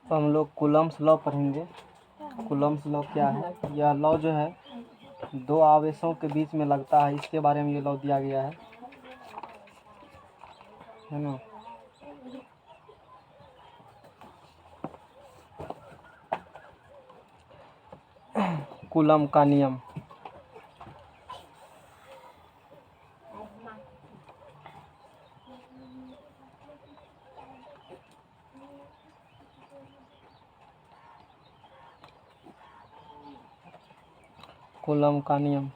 तो हम लोग कूलम्ब्स लॉ पढ़ेंगे। कूलम्ब्स लॉ क्या है? यह लॉ जो है दो आवेशों के बीच में लगता है, इसके बारे में ये लॉ दिया गया है ना। कूलम का नियम। कूलम का नियम।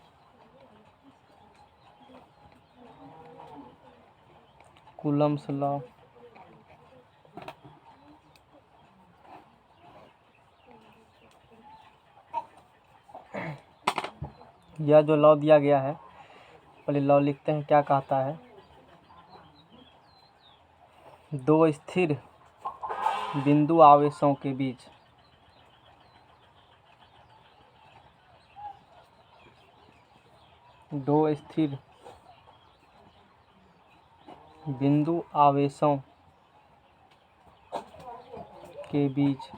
Coulomb's law. यह जो लॉ दिया गया है, पहले लॉ लिखते हैं। क्या कहता है? दो स्थिर बिंदु आवेशों के बीच दो स्थिर बिंदु आवेशों के बीच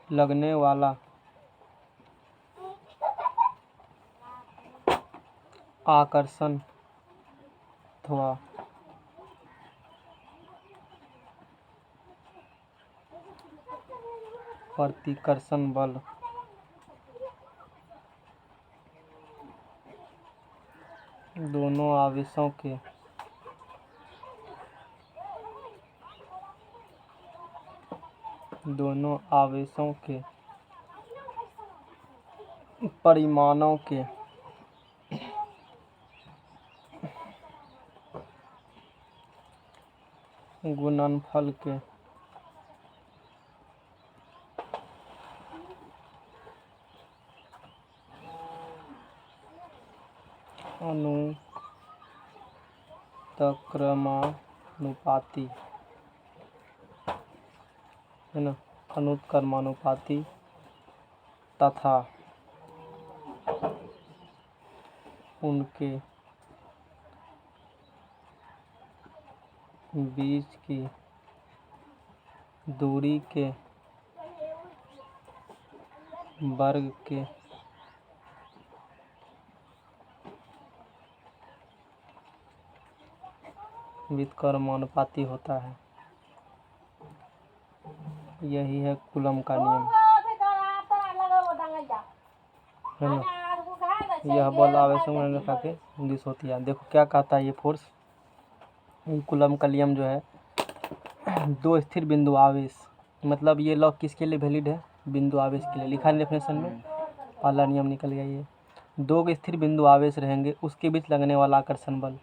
लगने वाला आकर्षण अथवा प्रतिकर्षण बल दोनों आवेशों के परिमाणों के गुणनफल के अनुक्रमानुपाती है ना, अनुक्रमानुपाती तथा उनके बीच की दूरी के वर्ग के व्युत्क्रमानुपाती होता है। यही है कूलम का नियम है ना। यह बल आवेशों में रखा के इंगित होती है। देखो क्या कहता है ये फोर्स। कूलम का नियम जो है दो स्थिर बिंदु आवेश, मतलब ये लॉ किसके लिए वैलिड है? बिंदु आवेश के लिए। लिखा है डेफिनेशन में, पहला नियम निकल गया ये। दो स्थिर बिंदु आवेश रहेंगे, उसके बीच लगने वाला आकर्षण बल।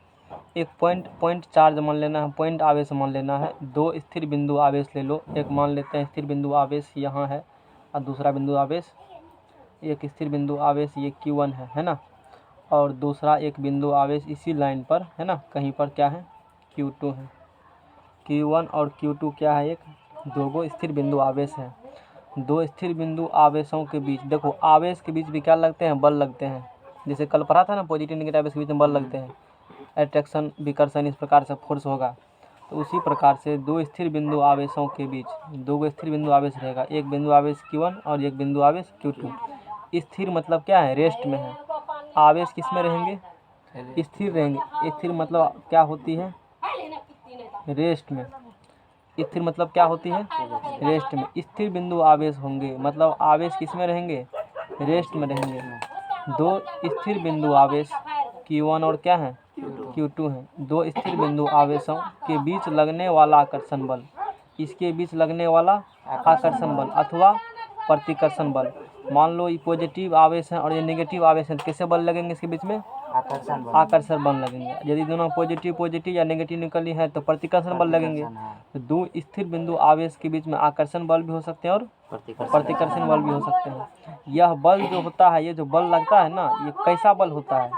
एक पॉइंट चार्ज मान लेना है, पॉइंट आवेश मान लेना है। दो स्थिर बिंदु आवेश ले लो। एक मान लेते हैं स्थिर बिंदु आवेश यहाँ है और दूसरा बिंदु आवेश, एक स्थिर बिंदु आवेश ये Q1 है ना, और दूसरा एक बिंदु आवेश इसी लाइन पर है ना, कहीं पर क्या है? Q2 है। Q1 और Q2 क्या है? एक दो स्थिर बिंदु आवेश है। दो स्थिर बिंदु आवेशों के बीच, देखो आवेश के बीच भी क्या लगते हैं? बल लगते हैं। जैसे कल पढ़ा था ना, पॉजिटिव नेगेटिव आवेश के बीच में बल लगते हैं, अट्रैक्शन विकर्षण, इस प्रकार से फोर्स होगा। तो उसी प्रकार से दो स्थिर बिंदु आवेशों के बीच दो स्थिर बिंदु आवेश रहेगा, एक बिंदु आवेश Q1 और एक बिंदु आवेश Q2। स्थिर मतलब क्या है? रेस्ट में है। आवेश किस में रहेंगे? स्थिर रहेंगे। स्थिर मतलब क्या होती है? रेस्ट में। स्थिर मतलब क्या होती है? रेस्ट में। स्थिर बिंदु आवेश होंगे, मतलब आवेश किस में रहेंगे? रेस्ट में रहेंगे। दो स्थिर बिंदु आवेश Q1 और क्या है? Q2 है। दो स्थिर बिंदु आवेशों के बीच लगने वाला आकर्षण बल, इसके बीच लगने वाला आकर्षण बल अथवा प्रतिकर्षण बल। मान लो ये पॉजिटिव आवेश है और ये नेगेटिव आवेश है, तो कैसे बल लगेंगे इसके बीच में? आकर्षण बल लगेंगे। यदि दोनों पॉजिटिव या नेगेटिव निकली है तो प्रतिकर्षण बल लगेंगे। तो दो स्थिर बिंदु आवेश के बीच में आकर्षण बल भी हो सकते हैं और प्रतिकर्षण बल भी हो सकते हैं। यह बल जो होता है, ये जो बल लगता है ना, ये कैसा बल होता है?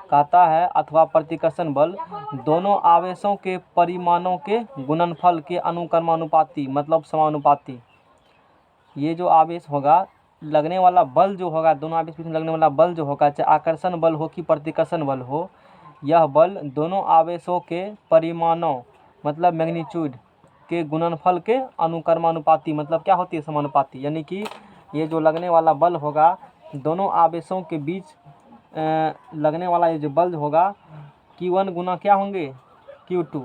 कहता है अथवा प्रतिकर्षण बल दोनों आवेशों के परिमाणों के गुणनफल के अनुक्रमानुपाती, मतलब समानुपाती। ये जो आवेश होगा, लगने वाला बल जो होगा, दोनों आवेश के बीच में लगने वाला बल जो होगा, चाहे आकर्षण बल हो कि प्रतिकर्षण बल हो, यह बल दोनों आवेशों के परिमाणों मतलब मैग्नीट्यूड के गुणनफल के अनुक्रमानुपाती मतलब क्या होती है समानुपाती, यानी कि ये जो लगने वाला बल होगा दोनों आवेशों के बीच लगने वाला ये जो बल होगा Q1 गुना क्या होंगे Q2।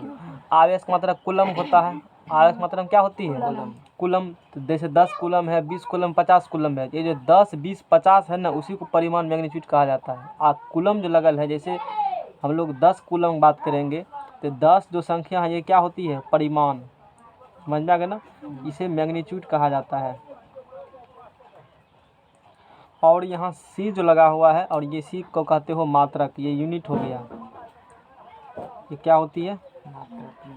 आवेश का मात्रक कूलम होता है, आवेश का मात्रक क्या होती है कूलम। तो जैसे 10 कूलम है, 20 कूलम, 50 कूलम है, ये जो 10, 20, 50 है ना उसी को परिमाण मैग्नीट्यूड कहा जाता है। कूलम जो लगल है, जैसे हम लोग 10 कूलम बात करेंगे तो 10 जो संख्या है ये क्या होती है परिमाण, समझ में आ गया ना, इसे मैग्नीट्यूड कहा जाता है। और यहाँ C जो लगा हुआ है और ये C को कहते हो मात्रक, ये यूनिट हो गया, ये क्या होती है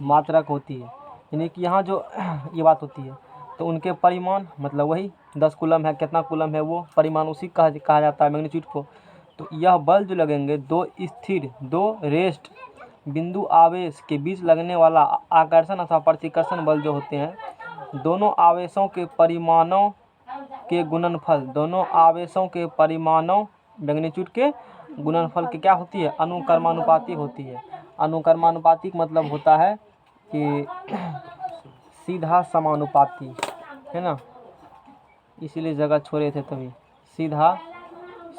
मात्रक होती है, यानी कि यहाँ जो ये बात होती है तो उनके परिमाण मतलब वही 10 कूलम है, कितना कूलम है वो परिमाण उसी कहा जाता है मैग्नीट्यूड को। तो यह बल जो लगेंगे दो स्थिर दो रेस्ट बिंदु आवेश के बीच लगने वाला आकर्षण अथवा प्रतिकर्षण बल जो होते हैं दोनों आवेशों के परिमाणों के गुणनफल, दोनों आवेशों के परिमाणों मैग्नीट्यूड के गुणनफल के क्या होती है अनुक्रमानुपाती होती है। अनुक्रमानुपाती मतलब होता है कि सीधा समानुपाती है ना, इसीलिए जगह छोड़े थे तभी, सीधा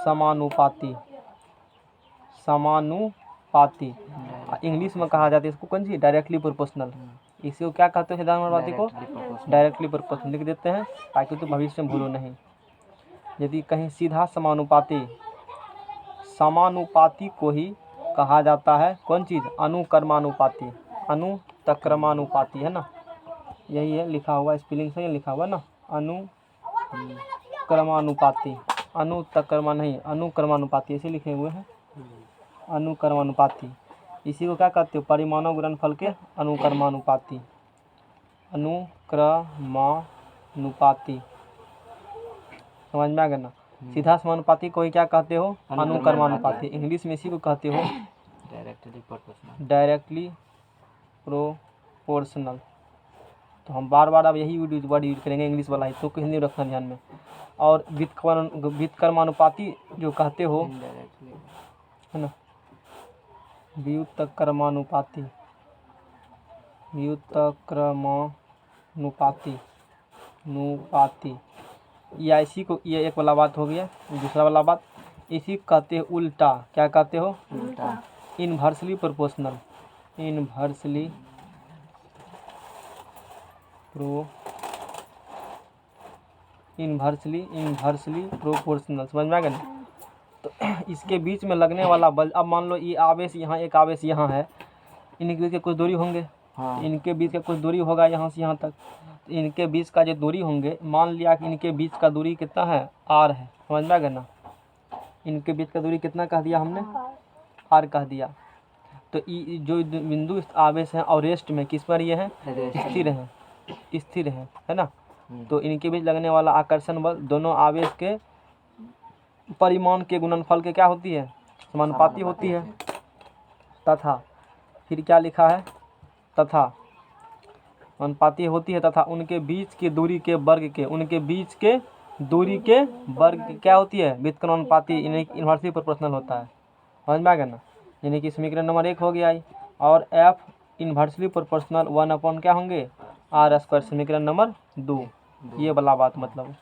समानुपाती, समानुपाती इंग्लिश में कहा जाता है इसको कौन सी डायरेक्टली प्रोपोर्शनल। इसी को क्या कहते हैं समानुपाती को डायरेक्टली प्रोपोर्शनल लिख देते हैं ताकि तो भविष्य में भूलो नहीं। यदि कहीं सीधा समानुपाती, समानुपाती को ही कहा जाता है कौन चीज़ अनुक्रमानुपाती, अनुक्रमानुपाती है ना, यही है लिखा हुआ स्पेलिंग से लिखा हुआ ना अनुक्रमानुपाती, अनुक्रमा नहीं अनुक्रमानुपाती ऐसे लिखे हुए हैं अनुक्रमानुपाती। इसी को क्या कहते हो परिमाणों गुणनफल के अनुक्रमानुपाती, अनुक्रमानुपाती समझ में आ गया ना। सीधा समानुपाती को ही क्या कहते हो अनुक्रमानुपाती, इंग्लिश में इसी को कहते हो डायरेक्टली प्रोपोर्शनल। तो हम बार बार अब यही वर्ड यूज करेंगे इंग्लिश वाला ही, तो हिंदी में रखना ध्यान में। और व्युत्क्रमानुपाती जो कहते हो है ना, व्युत्क्रमानुपाती, व्युत्क्रमानुपाती नुपाती या इसी को, ये एक वाला बात हो गया। दूसरा वाला बात इसी को कहते हैं उल्टा, क्या कहते हो उल्टा inversely proportional, inversely inversely proportional समझ में आ गया ना। तो इसके बीच में लगने वाला बल, अब मान लो ये आवेश यहाँ एक आवेश यहाँ है, इनके बीच के कुछ दूरी होंगे इनके बीच का कुछ दूरी होगा यहाँ से यहाँ तक, तो इनके बीच का जो दूरी होंगे मान लिया कि इनके बीच का दूरी कितना है r है, समझ में आ गया ना। इनके बीच का दूरी कितना कह दिया हमने r कह दिया। तो जो बिंदु आवेश है और रेस्ट में किस पर ये है स्थिर है ना। तो इनके बीच लगने वाला आकर्षण बल दोनों आवेश के परिमाण के गुणनफल के क्या होती है समानुपाती होती है। तथा फिर क्या लिखा है तथा समानुपाती होती है तथा उनके बीच की दूरी के वर्ग के, उनके बीच के दूरी के वर्ग क्या होती है व्युत्क्रमानुपाती इनवर्सली प्रोपोर्शनल होता है, समझ में आ गया ना। यानी कि समीकरण नंबर 1 हो गया और f इनवर्सली प्रोपोर्शनल 1 क्या होंगे r², समीकरण नंबर 2 ये वाला बात मतलब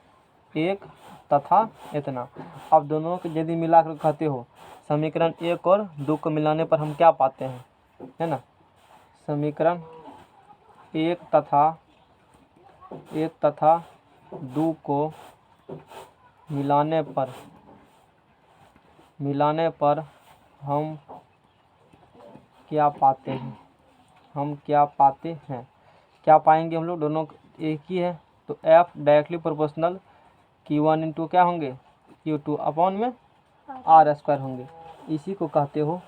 एक तथा इतना। अब दोनों को यदि मिला कर कहते हो समीकरण 1 और 2 को मिलाने पर हम क्या पाते हैं है ना, समीकरण 1 तथा 2 को मिलाने पर हम क्या पाते हैं, क्या पाएंगे हम लोग, दोनों एक ही है तो f directly proportional Q1 into क्या होंगे Q2 अपॉन में r² होंगे। इसी को कहते हो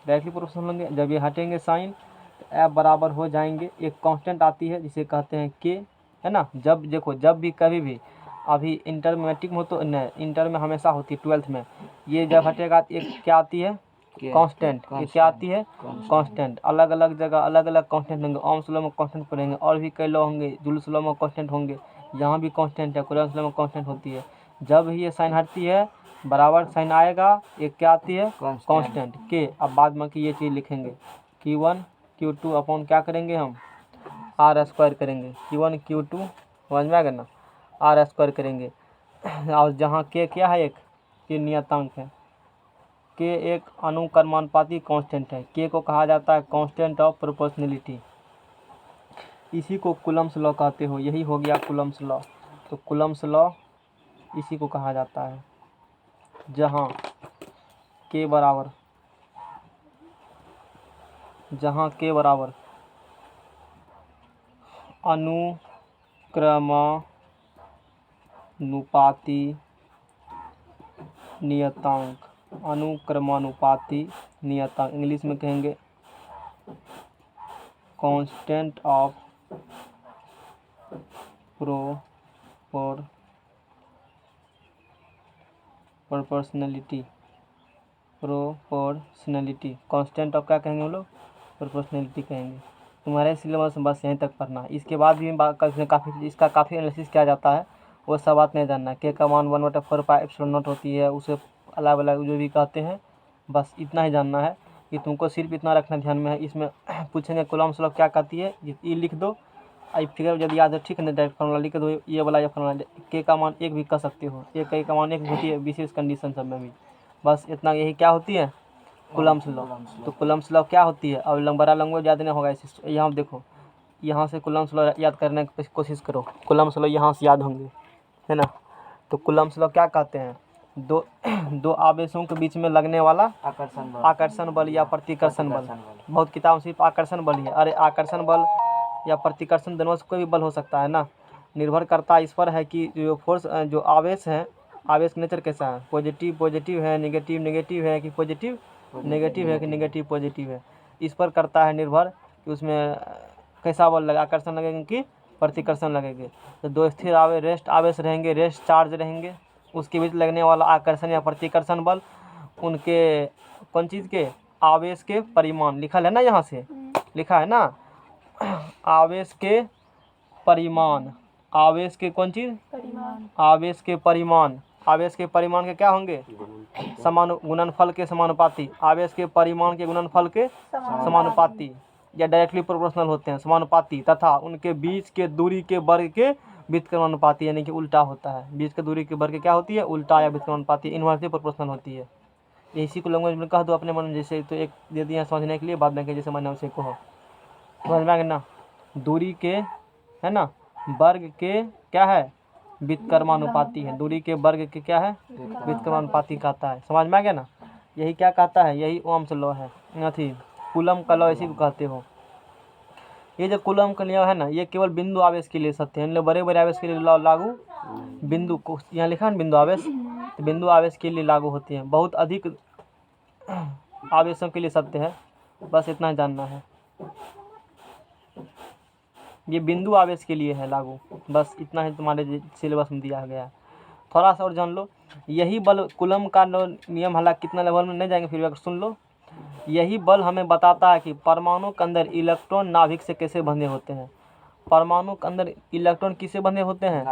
डायरेक्टली प्रोपोर्शनल होंगे। जब ये हटेंगे साइन तो f बराबर हो जाएंगे, एक कांस्टेंट आती है जिसे कहते हैं k है ना। जब देखो जब भी कभी भी अभी इंटर में मैट्रिक में हो तो नहीं, इंटर में हमेशा होती है 12th में, ये जब हटेगा एक क्या आती है कांस्टेंट, ये क्या आती है कांस्टेंट। अलग अलग जगह अलग अलग कांस्टेंट होंगे, ओम्स लॉ में कांस्टेंट पढ़ेंगे और भी कई लॉ होंगे, जूल्स लॉ में कांस्टेंट होंगे, यहाँ भी कांस्टेंट है, कूलम्ब्स लॉ में कांस्टेंट होती है। जब ही ये साइन हटती है बराबर साइन आएगा, एक क्या आती है Constant. कांस्टेंट के। अब बाद में की ये चीज़ लिखेंगे Q1 Q2 अपॉन क्या करेंगे हम आर स्क्वायर करेंगे, Q1 Q2 समझ में आ गया ना, आर स्क्वायर करेंगे। और जहाँ के क्या है एक के नियतांक है, के एक अनुक्रमानुपाती कांस्टेंट है, के को कहा जाता है कांस्टेंट ऑफ प्रोपोर्शनलिटी। इसी को कूलम्स लॉ कहते हो, यही हो गया कूलम्स लॉ। तो कूलम्स लॉ इसी को कहा जाता है, जहाँ के बराबर अनुक्रमानुपाती नियतांक इंग्लिश में कहेंगे constant of proportionality constant of क्या कहेंगे हम लोग प्रोपोर्शनलिटी कहेंगे। तुम्हारे सिलेबस में बस यहीं तक पढ़ना है, इसके बाद भी काफ़ी इसका काफ़ी एनालिसिस किया जाता है, वो सब बात नहीं जानना है। के का मान 1/4π होती है, उसे अलग अलग जो भी कहते हैं, बस इतना ही जानना है कि तुमको सिर्फ इतना रखना ध्यान में है। इसमें पूछेंगे कूलम्स लॉ क्या कहती है, ये लिख दो। आई फिगर यदि याद है ठीक है, डायरेक्ट फॉर्मूला लिख दो, ये वाला या फॉर्मूला। के का मान 1 भी कह सकते हो, के का मान 1 होती है विशेष कंडीशन सब में भी। बस इतना, यही क्या होती है कूलम्स लॉ। तो कूलम्स लॉ क्या होती है, अब बड़ा लैंग्वेज याद नहीं होगा इसे, यहाँ देखो, यहाँ से कूलम्स लॉ याद करने की कोशिश करो, कूलम्स लॉ यहाँ से याद होंगे, है ना। तो कूलम्स लॉ क्या कहते हैं, दो आवेशों के बीच में लगने वाला आकर्षण बल या प्रतिकर्षण बल। बहुत किताब सिर्फ आकर्षण बल ही है, अरे आकर्षण बल या प्रतिकर्षण दोनों से कोई भी बल हो सकता है ना। निर्भर करता इस पर है कि जो फोर्स जो आवेश है, आवेश का नेचर कैसा है, पॉजिटिव है, नेगेटिव है कि पॉजिटिव नेगेटिव है कि नेगेटिव पॉजिटिव है, इस पर करता है निर्भर कि उसमें कैसा बल लगा, आकर्षण लगेगा कि प्रतिकर्षण लगेंगे। तो दो स्थिर रेस्ट आवेश रहेंगे, रेस्ट चार्ज रहेंगे, उसके बीच लगने वाला आकर्षण या प्रतिकर्षण बल उनके कौन चीज़ के आवेश के परिमाण लिखा है ना, यहाँ से लिखा है ना, आवेश के परिमाण, आवेश के कौन चीज़ आवेश के परिमाण, आवेश के परिमाण के क्या होंगे समान गुणनफल के समानुपाती, आवेश के परिमाण के गुणनफल के समानुपाती या डायरेक्टली प्रोपोर्शनल होते हैं, समानुपाती, तथा उनके बीच के दूरी के वर्ग के व्युत्क्रमानुपाती, यानी कि उल्टा होता है। बीच के दूरी के वर्ग क्या होती है उल्टा या व्युत्क्रमानुपाती, इन्वर्सली प्रोपोर्शनल होती है। इसी को लैंग्वेज में कह दो अपने मन में, जैसे तो एक दे दिया समझने के लिए, बाद में जैसे मन से कहो, समझ में आ गया ना। दूरी के है ना वर्ग के क्या है व्युत्क्रमानुपाती है, दूरी के वर्ग के क्या है व्युत्क्रमानुपाती कहता है, समझ में आ गया ना। यही क्या कहता है, यही ओम्स लॉ है, अथी कूलम का लॉ इसी को कहते हो। ये जो कूलम का लॉ है ना, ये केवल बिंदु आवेश के लिए सत्य है, बड़े बड़े आवेश के लिए लॉ लागू बिंदु को यहाँ लिखा है बिंदु आवेश, तो बिंदु आवेश के लिए लागू होती हैं, बहुत अधिक आवेशों के लिए सत्य है, बस इतना ही जानना है। ये बिंदु आवेश के लिए है लागू, बस इतना ही तुम्हारे सिलेबस में दिया गया है। थोड़ा सा और जान लो, यही बल कूलम का नियम, हालांकि कितना लेवल में नहीं जाएंगे फिर भी अगर सुन लो, यही बल हमें बताता है कि परमाणु के अंदर इलेक्ट्रॉन नाभिक से कैसे बंधे होते हैं। परमाणु के अंदर इलेक्ट्रॉन किससे बंधे होते हैं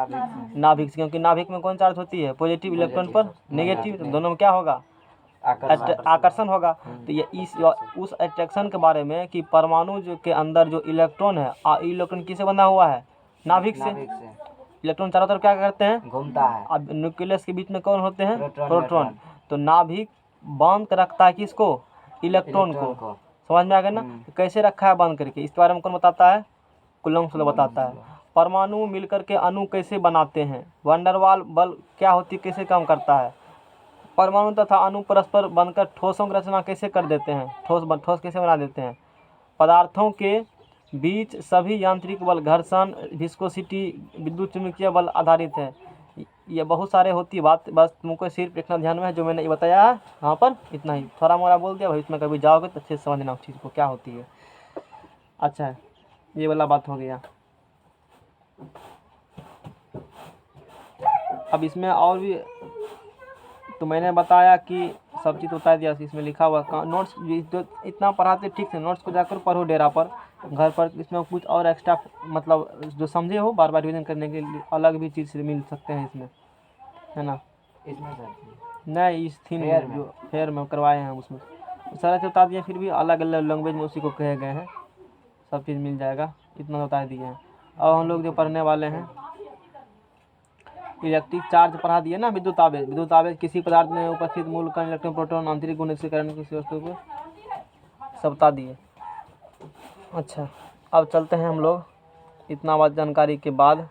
नाभिक से, क्योंकि नाभिक में कौन चार्ज होती है पॉजिटिव इलेक्ट्रॉन पर नेगेटिव, दोनों में क्या होगा आकर्षण होगा। तो ये उस अट्रैक्शन के बारे में कि परमाणु जो के अंदर जो इलेक्ट्रॉन है, इलेक्ट्रॉन किससे बंधा हुआ है नाभिक से। इलेक्ट्रॉन चारों तरफ क्या करते हैं घूमता है, अब न्यूक्लियस के बीच में कौन होते हैं प्रोटॉन। तो नाभिक बांध कर रखता है किसको इलेक्ट्रॉन को, समझ में आ गया ना। तो कैसे रखा है बांध करके, इस बारे में कौन बताता है कूलम्स लॉ बताता है। परमाणु मिलकर के अणु कैसे बनाते हैं, वंडरवाल बल क्या होती है, कैसे काम करता है। परमाणु तथा अणु परस्पर बनकर ठोसों की रचना कैसे कर देते हैं, ठोस कैसे बना देते हैं। पदार्थों के बीच सभी यांत्रिक बल घर्षण विस्कोसिटी विद्युत चुंबकीय बल आधारित है। ये बहुत सारे होती है बात, बस तुमको सिर्फ इतना ध्यान में है जो मैंने ये बताया है यहाँ पर, इतना ही थोड़ा मोड़ा बोल दिया भाई, इसमें कभी जाओगे तो अच्छे से समझना उस चीज़ को क्या होती है। अच्छा है, ये वाला बात हो गया। अब इसमें और भी तो मैंने बताया कि सब चीज़ बता दिया, इसमें लिखा हुआ नोट्स जो इतना पढ़ाते ठीक से, नोट्स को जाकर पढ़ो डेरा पर, घर पर इसमें कुछ और एक्स्ट्रा मतलब जो समझे हो बार बार रिवीजन करने के लिए अलग भी चीज़ से मिल सकते हैं इसमें, है ना। इसमें नहीं इस थीम फेयर में में। जो फेयर में करवाए हैं उसमें सारा चीज़ बता दिए, फिर भी अलग अलग लैंग्वेज में उसी को कहे गए हैं, सब चीज़ मिल जाएगा, इतना बता दिए हैं। अब हम लोग जो पढ़ने वाले हैं इलेक्ट्रिक चार्ज पढ़ा दिए ना, विद्युत आवेश। विद्युत आवेश किसी पदार्थ में उपस्थित मूल कण, इलेक्ट्रॉन, प्रोटॉन, आंतरिक गुण से कारण किसी वस्तु को सब बता दिए। अच्छा अब चलते हैं हम लोग, इतना बात जानकारी के बाद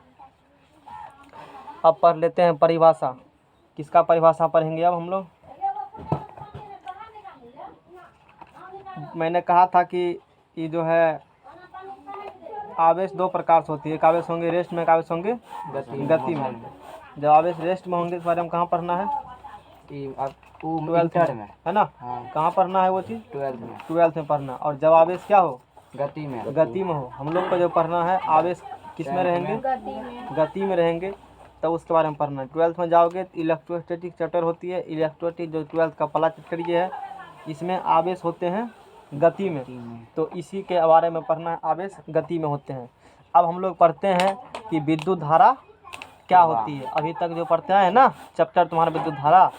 अब पढ़ लेते हैं परिभाषा। किसका परिभाषा पढ़ेंगे अब हम लोग? मैंने कहा था कि ये जो है आवेश दो प्रकार से होती है, एक आवेश होंगे रेस्ट में, एक आवेश होंगे गति में। जब आवेश रेस्ट में होंगे इस बारे में कहाँ पढ़ना है? ट्वेल्थ में है ना? हाँ। कहाँ पढ़ना है वो चीज़? 12th में पढ़ना। और जब आवेश क्या हो? गति में। गति में हो। हम लोग को जो पढ़ना है आवेश किस में रहेंगे? गति में रहेंगे, तब उसके बारे में पढ़ना है। 12th में जाओगे तो इलेक्ट्रोस्टैटिक चैप्टर होती है। इलेक्ट्रोस्टैटिक जो 12th का पहला चैप्टर ये है, इसमें आवेश होते हैं गति में, तो इसी के बारे में पढ़ना है, आवेश गति में होते हैं। अब हम लोग पढ़ते हैं कि विद्युत धारा क्या होती है। अभी तक जो पढ़ते हैं ना चैप्टर तुम्हारा विद्युत धारा,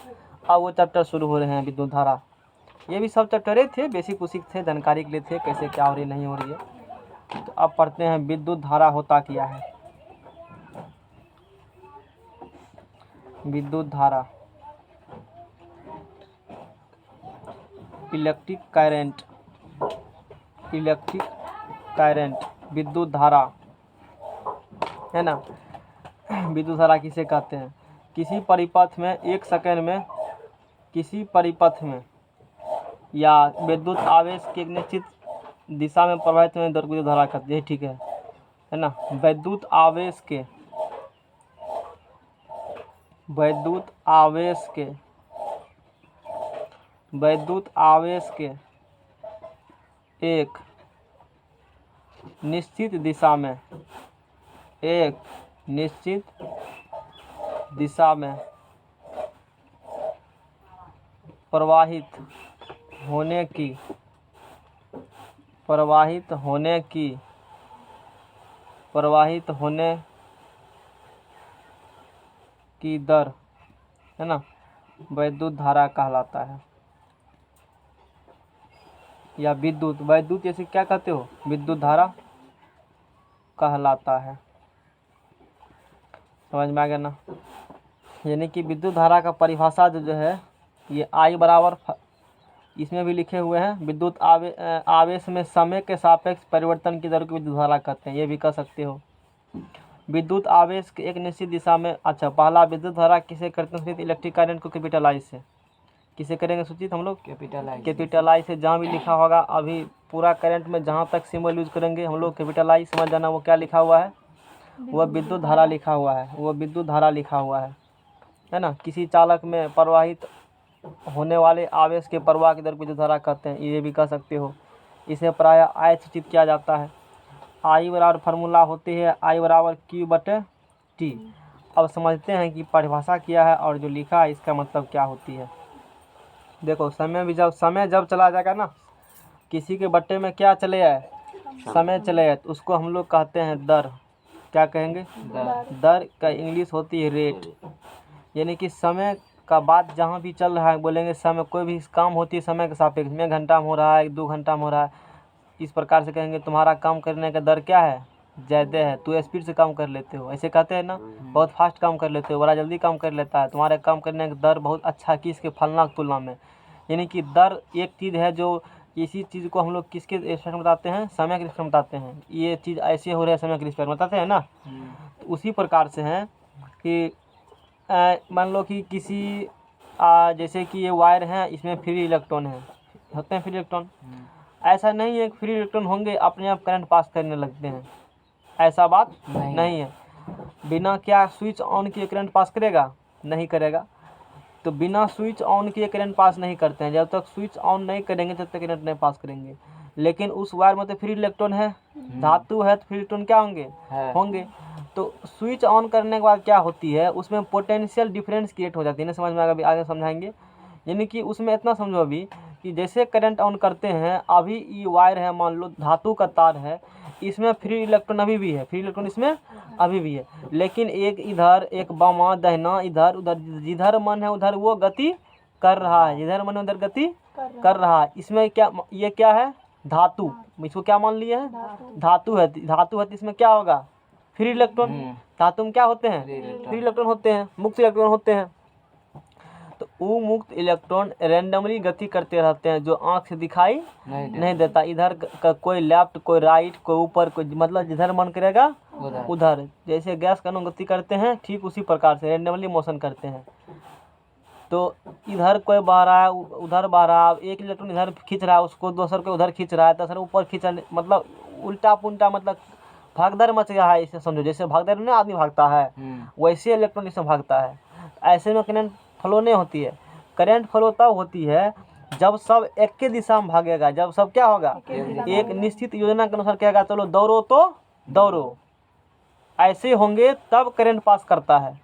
अब वो चैप्टर शुरू हो रहे हैं विद्युत धारा। ये भी सब चैप्टरें थे, बेसिक उसिक थे, जानकारी के लिए थे, कैसे क्या हो रही नहीं हो रही है। तो अब पढ़ते हैं विद्युत धारा होता क्या है। विद्युत धारा, इलेक्ट्रिक करंट, इलेक्ट्रिक करंट विद्युत धारा है ना। विद्युत धारा किसे कहते हैं? किसी परिपथ में एक सेकंड में, किसी परिपथ में या विद्युत आवेश के एक निश्चित दिशा में प्रवाहित होने दर को विद्युत धारा कहते हैं। ठीक है ना। विद्युत आवेश के, विद्युत आवेश के, विद्युत आवेश के एक निश्चित दिशा में, एक निश्चित दिशा में प्रवाहित होने की, प्रवाहित होने की, प्रवाहित होने की दर है ना, विद्युत धारा कहलाता है। या विद्युत, विद्युत जैसे क्या कहते हो? विद्युत धारा कहलाता है। समझ में आ गया ना? यानी कि विद्युत धारा का परिभाषा जो है ये I बराबर, इसमें भी लिखे हुए हैं, विद्युत आवेश में समय के सापेक्ष परिवर्तन की दर को विद्युत धारा कहते हैं। ये भी कह सकते हो। विद्युत आवेश के एक निश्चित दिशा में, अच्छा पहला विद्युत धारा किसे करते हैं? इलेक्ट्रिक करंट को कैपिटलाइज से किसे करेंगे सूचित हम लोग? कैपिटलाइज से। जहाँ भी लिखा होगा अभी पूरा करंट में जहाँ तक सिंबल यूज करेंगे हम लोग कैपिटलाइज, समझ जाना वो क्या लिखा हुआ है, वह विद्युत धारा लिखा हुआ है, वो विद्युत धारा लिखा हुआ है ना। किसी चालक में प्रवाहित होने वाले आवेश के प्रवाह की दर को विद्युत धारा कहते हैं। ये भी कह सकते हो। इसे प्रायः I सूचित किया जाता है। I बराबर फार्मूला होती है I बराबर Q/T। अब समझते हैं कि परिभाषा क्या है और जो लिखा है इसका मतलब क्या होती है। देखो समय भी जब चला जाएगा ना, किसी के बट्टे में क्या चले आए? समय चले आए, तो उसको हम लोग कहते हैं दर। क्या कहेंगे? दर का इंग्लिश होती है रेट। यानी कि समय का बात जहाँ भी चल रहा है बोलेंगे समय, कोई भी काम होती है समय के सापेक्ष में, घंटा में हो रहा है 2 घंटा में हो रहा है, इस प्रकार से कहेंगे तुम्हारा काम करने का दर क्या है? ज़्यादा है, तू स्पीड से काम कर लेते हो, ऐसे कहते हैं ना। बहुत फास्ट काम कर लेते हो, बड़ा जल्दी काम कर लेता है, तुम्हारे काम करने का दर बहुत अच्छा किसके फलना की तुलना में। यानी कि दर एक चीज़ है जो इसी चीज़ को हम लोग किसके रिस्पेक्ट में बताते हैं? समय के रिस्पेक्ट में बताते हैं। ये चीज़ ऐसे हो रहा है समय के रिस्पेक्ट में बताते हैं ना। तो उसी प्रकार से हैं कि मान लो कि किसी जैसे कि ये वायर है, इसमें फ्री इलेक्ट्रॉन है, होते हैं फ्री इलेक्ट्रॉन। ऐसा नहीं है फ्री इलेक्ट्रॉन होंगे अपने आप करंट पास करने लगते हैं, ऐसा बात नहीं है। बिना क्या स्विच ऑन किए करंट पास करेगा? नहीं करेगा। तो बिना स्विच ऑन किए करंट पास नहीं करते हैं। जब तक स्विच ऑन नहीं करेंगे तब तक करंट नहीं पास करेंगे। लेकिन उस वायर में तो फ्री इलेक्ट्रॉन है, धातु है, तो फ्री इलेक्ट्रॉन क्या होंगे। तो स्विच ऑन करने के बाद क्या होती है, उसमें पोटेंशियल डिफरेंस क्रिएट हो जाती है ना। समझ में आएगा? अभी आगे समझाएंगे। यानी कि उसमें इतना समझो अभी कि जैसे करंट ऑन करते हैं, अभी ये वायर है, मान लो धातु का तार है, इसमें फ्री इलेक्ट्रॉन अभी भी है, फ्री इलेक्ट्रॉन इसमें अभी भी है, लेकिन एक इधर एक बामा दाहिना इधर उधर, जिधर मन है उधर वो गति कर रहा है, जिधर मन है उधर गति कर रहा है। इसमें क्या, ये क्या है, धातु, इसको क्या मान लिए हैं, धातु है, धातु है तो इसमें क्या होगा, फ्री इलेक्ट्रॉन। धातु में क्या होते हैं, फ्री इलेक्ट्रॉन होते हैं, मुक्त इलेक्ट्रॉन होते हैं। तो वो मुक्त इलेक्ट्रॉन रैंडमली गति करते रहते हैं, जो आंख से दिखाई नहीं देता। इधर का कोई लेफ्ट कोई राइट कोई ऊपर कोई, मतलब जिधर मन करेगा उधर, जैसे गैस का गति करते हैं ठीक उसी प्रकार से रैंडमली मोशन करते हैं। तो इधर कोई बह रहा है उधर बह रहा है, एक इलेक्ट्रॉन इधर खींच रहा है उसको, दूसर को उधर खींच रहा है, दूसरा ऊपर खींच रहा है, मतलब उल्टा पुल्टा, मतलब भागदौड़ मच गया है। इसे समझो जैसे भागदौड़ में आदमी भागता है वैसे इलेक्ट्रॉन इसमें भागता है। ऐसे में करंट फ्लो नहीं होती है। करंट फ्लो तब होती है जब सब एक के दिशा में भागेगा, जब सब क्या होगा, एक निश्चित योजना के अनुसार कहेगा चलो दौड़ो तो दौड़ो, ऐसे होंगे तब करंट पास करता है।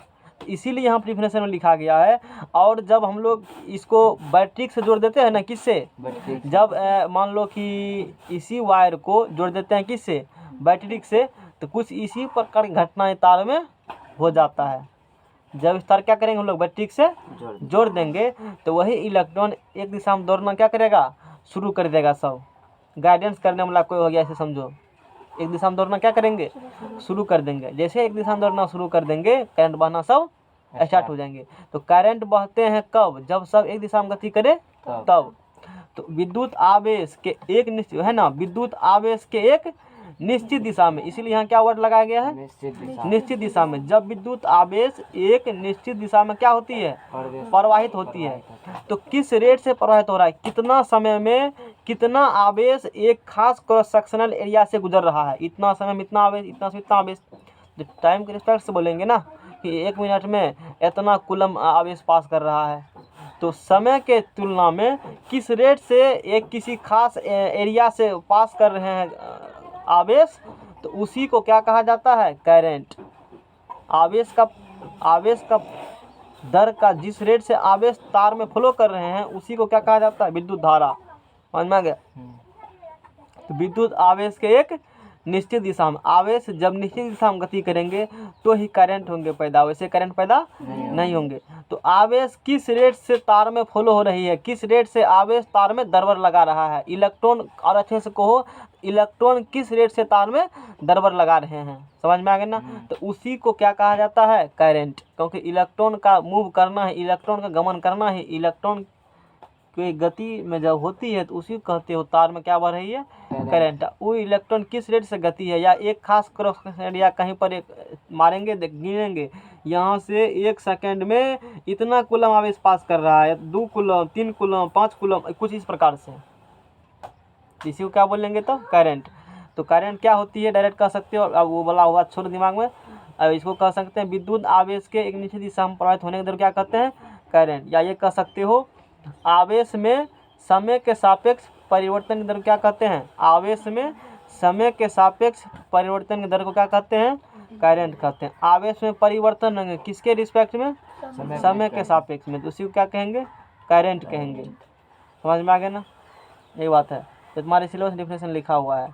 इसीलिए यहाँ डेफिनेशन में लिखा गया है। और जब हम लोग इसको बैटरी से जोड़ देते हैं ना, किससे, जब मान लो कि इसी वायर को जोड़ देते हैं किससे, बैटरी से, तो कुछ इसी प्रकार की घटनाएं तार में हो जाता है। जब इस तार क्या करेंगे हम लोग बैटरी से जोड़ देंगे तो वही इलेक्ट्रॉन एक दिशा में दौड़ना क्या करेगा, शुरू कर देगा। सब गाइडेंस करने वाला कोई हो गया ऐसे समझो, एक दिशा में दौड़ना क्या करेंगे, शुरू कर देंगे। जैसे एक दिशा में दौड़ना शुरू कर देंगे करंट बहना सब स्टार्ट हो जाएंगे। तो करंट बहते हैं कब, जब सब एक दिशा में गति करे तब। तो विद्युत आवेश के एक निश्चित है ना, विद्युत आवेश के एक निश्चित दिशा में, इसीलिए यहाँ क्या वर्ड लगाया गया है, निश्चित दिशा में। जब विद्युत आवेश एक निश्चित दिशा में क्या होती है, प्रवाहित होती है, तो किस रेट से प्रवाहित हो रहा है, कितना समय में कितना आवेश एक खास क्रॉस सेक्शनल एरिया से गुजर रहा है, इतना समय में इतना आवेश, इतना से इतना आवेश। जो टाइम के रिस्पेक्ट से बोलेंगे ना कि 1 मिनट में इतना कूलम आवेश पास कर रहा है, तो समय के तुलना में किस रेट से एक किसी खास एरिया से पास कर रहे हैं आवेश, तो उसी को क्या कहा जाता है, करंट। आवेश का दर का जिस रेट से आवेश तार में फ्लो कर रहे हैं उसी को क्या कहा जाता है, विद्युत धारा। समझ में आ गया। तो विद्युत आवेश के एक निश्चित दिशा में, आवेश जब निश्चित दिशा में गति करेंगे तो ही करंट होंगे पैदा, वैसे करंट पैदा नहीं होंगे। तो आवेश किस रेट से तार में फ्लो हो रही है, किस रेट से आवेश तार में दरबर लगा रहा है, इलेक्ट्रॉन, और अच्छे से कहो इलेक्ट्रॉन किस रेट से तार में दरबर लगा रहे हैं। समझ में आ गया ना। तो उसी को क्या कहा जाता है, करंट। क्योंकि इलेक्ट्रॉन का मूव करना है, इलेक्ट्रॉन का गमन करना है, इलेक्ट्रॉन की गति में जब होती है तो उसी को कहते हो तार में क्या बढ़ रही है, करंट। वो इलेक्ट्रॉन किस रेट से गति है, या एक खास क्रॉस एरिया कहीं पर एक मारेंगे गिनेंगे, यहाँ से 1 सेकंड में इतना कूलम आवेश पास कर रहा है, 2 कूलम 3 कूलम 5 कूलम, कुछ इस प्रकार से, इसी को क्या बोलेंगे तो करंट। तो करंट क्या होती है डायरेक्ट कह सकते हो, अब वो वाला हुआ छोड़ दिमाग में। अब इसको कह सकते हैं विद्युत आवेश के एक निश्चित दिशा में प्रवाहित होने की दर क्या कहते हैं, करंट। या ये कह सकते हो आवेश में समय के सापेक्ष परिवर्तन की दर क्या कहते हैं, आवेश में समय के सापेक्ष परिवर्तन की दर को क्या कहते हैं, करंट कहते हैं। आवेश में परिवर्तन होंगे किसके रिस्पेक्ट में, समय के सापेक्ष में, तो उसी को क्या कहेंगे, करंट कहेंगे। समझ में आ गया ना, यही बात है। तो तुम्हारे सिलेबस डिफिनेशन लिखा हुआ है,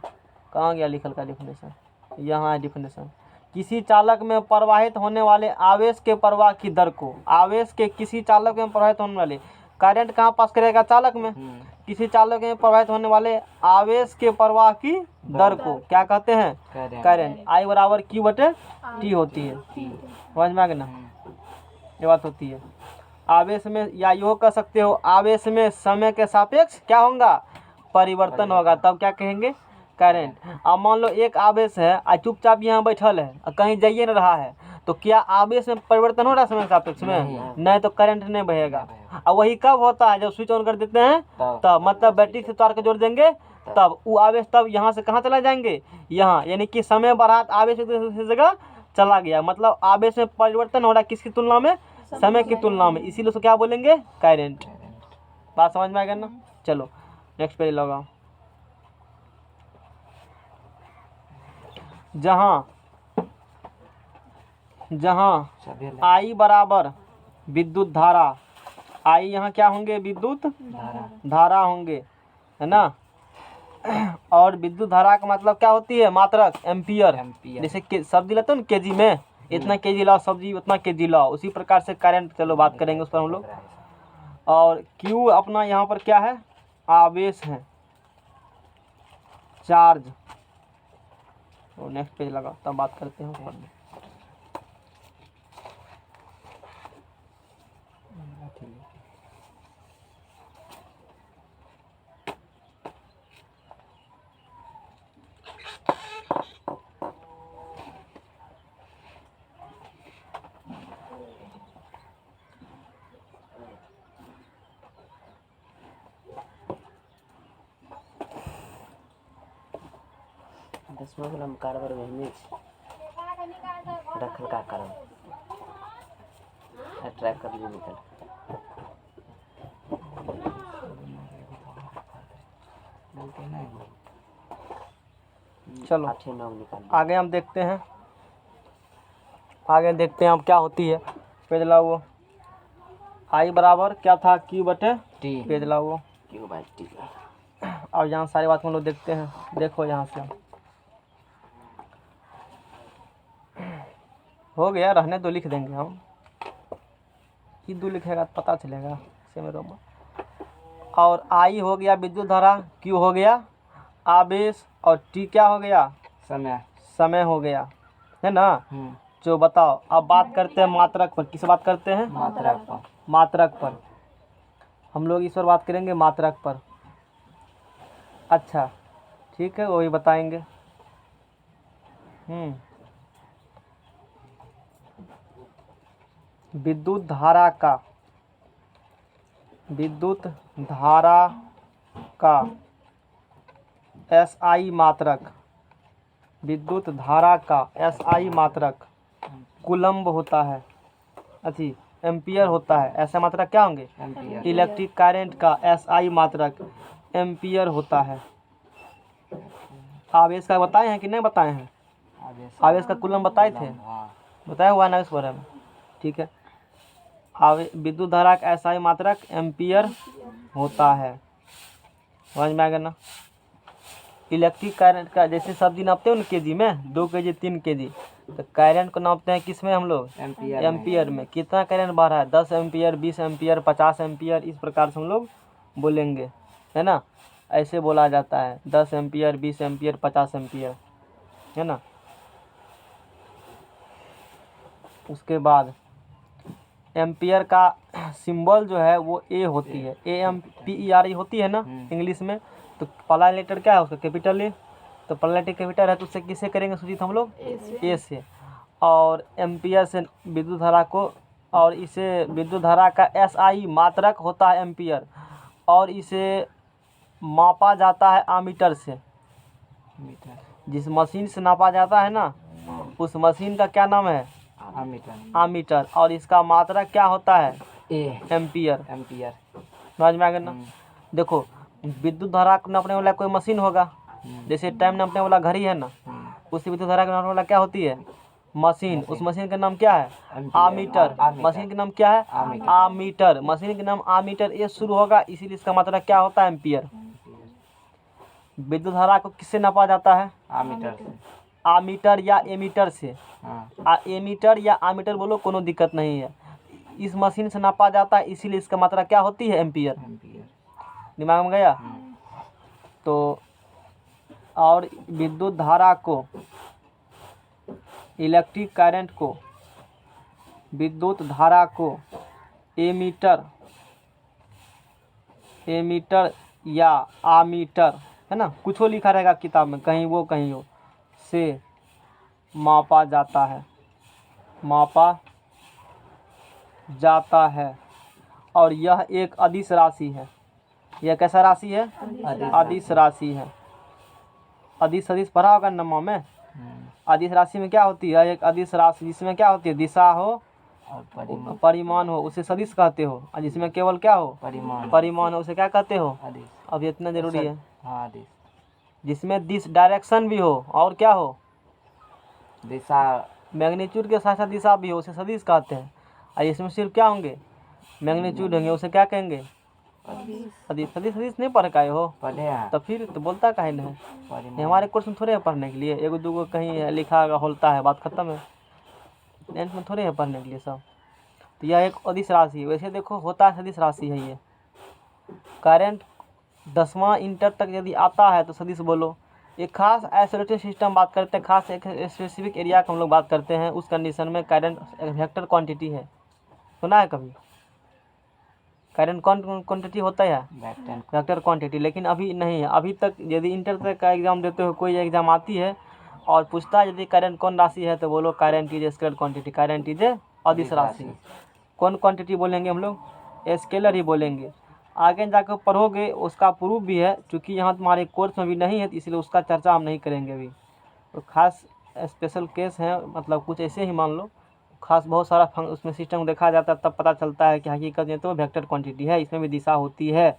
कहाँ गया लिखल का डिफिनेशन, यहाँ है डिफिनेशन। किसी चालक में प्रवाहित होने वाले आवेश के प्रवाह की दर को, आवेश के किसी चालक में प्रवाहित होने वाले, करंट कहाँ पास करेगा, चालक में। किसी चालक में प्रवाहित होने वाले आवेश के प्रवाह की दर को क्या कहते हैं, करंट। I बराबर Q/T होती है। समझ में आ गया ना, ये बात होती है। आवेश में, या यो कह सकते हो आवेश में समय के सापेक्ष क्या होगा, परिवर्तन होगा, तब क्या कहेंगे, करंट। अब मान लो एक आवेश है और चुपचाप यहाँ बैठल है और कहीं जाइए न रहा है, तो क्या आवेश में परिवर्तन हो रहा है समय के सापेक्ष में, नहीं तो करंट नहीं बहेगा। और वही कब होता है, जब स्विच ऑन कर देते हैं तब, मतलब बैटरी से तार के जोड़ देंगे तब वो आवेश तब यहाँ से कहाँ चला जाएंगे, यहाँ, यानी कि समय बढ़ा आवेश दूसरी जगह चला गया, मतलब आवेश में परिवर्तन हो रहा है किसकी तुलना में, समय की तुलना में, इसीलिए उसको क्या बोलेंगे, करंट। बात समझ में आ गया ना। चलो नेक्स्ट पेज लगाओ। जहाँ I बराबर विद्युत धारा, I यहाँ क्या होंगे, विद्युत धारा होंगे, है ना। और विद्युत धारा का मतलब क्या होती है? मात्रक, एम्पियर। एम्पियर। जैसे सब्जी लेते हो ना केजी में, इतना केजी लाओ सब्जी, उतना केजी लाओ, उसी प्रकार से करंट, चलो बात करेंगे उस पर हम लोग। और क्यू अपना यहाँ पर क्या है? आवेश है, चार्ज। और नेक्स्ट पेज लगा, तब बात करते हैं उस पर। दसवां कलम कारबर में रखल का करम ट्रैक कर लीजिए निकल। चलो 8 9 निकाल। आगे हम देखते हैं, आगे देखते हैं अब क्या होती है। पेज लाओ वो। आई बराबर क्या था? क्यू बटे टी। पेज लाओ वो। Q by t. अब यहाँ सारी बात हम लोग देखते हैं। देखो यहाँ से हो गया, रहने दो, लिख देंगे हम। ये दो लिखेगा तो पता चलेगा से में रोमा। और आई हो गया विद्युत धारा, क्यू हो गया आवेश, और टी क्या हो गया? समय। समय हो गया, है ना। जो बताओ, अब बात करते हैं मात्रक पर। किस बात करते हैं? मात्रक पर। मात्रक पर हम लोग इस पर बात करेंगे, मात्रक पर। अच्छा ठीक है, वही बताएंगे। विद्युत धारा का, विद्युत धारा का एसआई मात्रक, विद्युत धारा का एसआई मात्रक कूलम्ब होता है, अच्छी एम्पियर होता है। ऐसा मात्रक क्या होंगे? एम्पियर। इलेक्ट्रिक करंट का एसआई मात्रक एम्पियर होता है। आवेश का बताए हैं कि नहीं बताए हैं? आवेश का कूलम्ब बताए थे, बताया हुआ ना इस बारे में, ठीक है। विद्युत धारा का एसआई मात्रक एम्पियर होता है, समझ में आ गया ना। इलेक्ट्रिक करंट का जैसे सब्जी नापते हो ना केजी में, 2 केजी 3 केजी, तो करंट को नापते हैं किस में हम लोग? एम्पियर। एम्पियर में। कितना करंट बढ़ रहा है? 10 एम्पियर, 20 एम्पियर, 50 एम्पियर, इस प्रकार से हम लोग बोलेंगे, है ना। ऐसे बोला जाता है 10 एम्पियर, 20 एम्पियर, 50 एम्पियर, है ना। उसके बाद एम्पियर का सिंबल जो है वो ए होती है, AMPER होती है ना इंग्लिश में। तो पहला लेटर क्या है उसका? Capital A. तो पहला लेटर कैपिटल है तो उससे किससे करेंगे सूचित हम लोग? ए से। और एम्पियर से विद्युत धारा को, और इसे विद्युत धारा का एसआई मात्रक होता है एम्पियर, और इसे मापा जाता है आमीटर से। जिस मशीन से नापा जाता है ना, उस मशीन का क्या नाम है? आमीटर। और इसका मात्रक क्या होता है? एम्पियर। एम्पियर। समझ में आ गया ना। देखो विद्युत धारा को नापने वाला कोई मशीन होगा, जैसे टाइम नापने वाला घड़ी है ना, उसी विद्युत धारा को नापने वाला क्या होती है? मशीन। उस मशीन का नाम क्या है? आमीटर। मशीन का नाम क्या है? आमीटर। मशीन का नाम आमीटर, ये शुरू होगा, इसीलिए इसका मात्रक क्या होता है? एम्पियर। विद्युत धारा को किससे नापा जाता है? आमीटर से। आमीटर या एमीटर से। हाँ। एमीटर या आमीटर बोलो, कोनो दिक्कत नहीं है। इस मशीन से नापा जाता है, इसीलिए इसका मात्रा क्या होती है? एम्पियर। दिमाग में गया? तो और विद्युत धारा को, इलेक्ट्रिक करंट को, विद्युत धारा को एमीटर, एमीटर या आमीटर, है ना, कुछ हो लिखा रहेगा किताब में, कहीं वो कहीं हो, से मापा जाता है, मापा जाता है। और यह एक अदिश राशि है। यह कैसा राशि है? अदिश राशि है। अदिश अदिश पढ़ा होगा नमा में। अदिश राशि में क्या होती है? एक अदिश राशि जिसमें क्या होती है? दिशा हो और परिमाण हो, उसे सदिश कहते हो। और जिसमें केवल क्या हो? परिमाण हो, उसे क्या कहते हो? अब इतना जरूरी है। जिसमें दिस डायरेक्शन भी हो और क्या हो? दिशा। मैग्नीट्यूड के साथ साथ दिशा भी हो, उसे सदिश कहते हैं। और इसमें सिर्फ क्या होंगे? मैग्नीट्यूड होंगे, उसे क्या कहेंगे? सदिश सदिश सदिश नहीं पढ़ के आए हो पढ़े हैं तो फिर तो बोलता काहे नहीं है? ये परिमाण हमारे कोर्स में थोड़े है पढ़ने के लिए, एगो दूगो कहीं लिखा होता है, बात खत्म है। टेंथ में थोड़े है पढ़ने के लिए सब। तो यह एक अदिश राशि है। वैसे देखो होता है सदिश राशि है ये। करंट 10वां इंटर तक यदि आता है तो सदिश बोलो। एक खास आइसोलेटेड सिस्टम बात करते हैं, खास एक स्पेसिफिक एरिया का हम लोग बात करते हैं। उस कंडीशन में करंट एक वेक्टर क्वांटिटी है। सुना है कभी? करंट कौन क्वांटिटी होता है? Vector quantity. लेकिन अभी नहीं है। अभी तक यदि इंटर तक का एग्जाम देते हो, कोई एग्जाम आती है और पूछता है यदि करंट कौन राशि है, तो बोलो current is scalar quantity, current is अदिश राशि। कौन क्वांटिटी बोलेंगे हम लोग? स्केलर ही बोलेंगे। आगे जाकर पढ़ोगे उसका प्रूफ भी है, क्योंकि यहाँ तुम्हारे कोर्स में भी नहीं है, इसलिए उसका चर्चा हम नहीं करेंगे अभी। तो खास स्पेशल केस है, मतलब कुछ ऐसे ही मान लो, खास बहुत सारा उसमें सिस्टम देखा जाता है, तब पता चलता है कि हकीकत में तो वेक्टर क्वांटिटी है, इसमें भी दिशा होती है।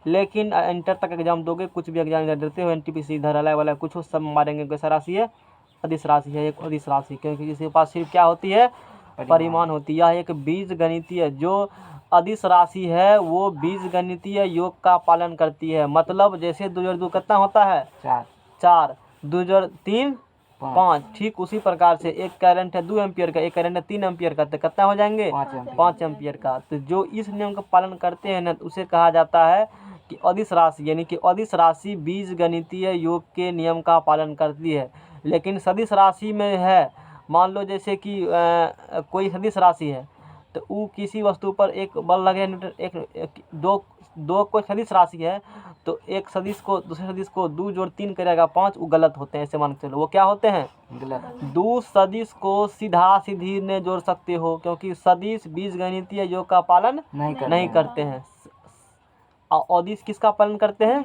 लेकिन इंटर तक एग्जाम दोगे, कुछ भी एग्जाम देते हो, NTPC इधर अलग वाला कुछ हो, सब मारेंगे कैसा राशि है? अदिश राशि है, एक अदिश राशि। क्योंकि इसके पास सिर्फ क्या होती है? परिमाण होती है। यह एक बीज गणितीय, जो अदिश राशि है वो बीज गणितीय योग का पालन करती है। मतलब जैसे 2 जोड़ 2 कितना होता है? 4। 2 जोड़ 3 5। ठीक उसी प्रकार से एक करंट है 2 एम्पियर का, एक करंट है 3 एम्पियर का, तो कितना हो जाएंगे? 5 एम्पियर का। तो जो इस नियम का पालन करते हैं ना, उसे कहा जाता है कि अदिश राशि, यानी कि अदिश राशि बीज गणितीय योग के नियम का पालन करती है। लेकिन सदिश राशि में है, मान लो जैसे कि कोई सदिश राशि है, तो वो किसी वस्तु पर एक बल लगे न्यूटन, दो कोई सदिश राशि है, तो एक सदिश को दूसरे सदिश को 2 जोड़ 3 करेगा 5, वो गलत होते हैं। ऐसे मान के चलो, वो क्या होते हैं? गलत। 2 सदिश को सीधा सीधी नहीं जोड़ सकते हो, क्योंकि सदिश बीजगणितीय योग का पालन नहीं करते हैं। अदिश किसका पालन करते हैं?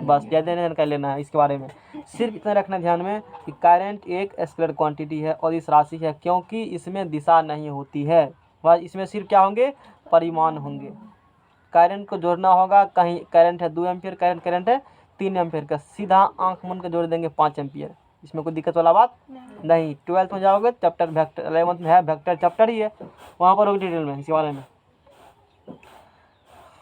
बस ज़्यादा नहीं कर लेना है इसके बारे में, सिर्फ इतना रखना ध्यान में कि करंट एक स्केलर क्वांटिटी है, अदिश राशि है, क्योंकि इसमें दिशा नहीं होती है। बस इसमें सिर्फ क्या होंगे? परिमाण होंगे। करंट को जोड़ना होगा, कहीं करंट है 2 एम्पियर, करंट है 3 एम्पियर का, सीधा आंख मूंद के जोड़ देंगे 5 एम्पियर। इसमें कोई दिक्कत वाला बात नहीं। 12th में जाओगे चैप्टर वेक्टर, 11th में है वेक्टर चैप्टर ही है, वहाँ पर होगी डिटेल में इसी बारे में।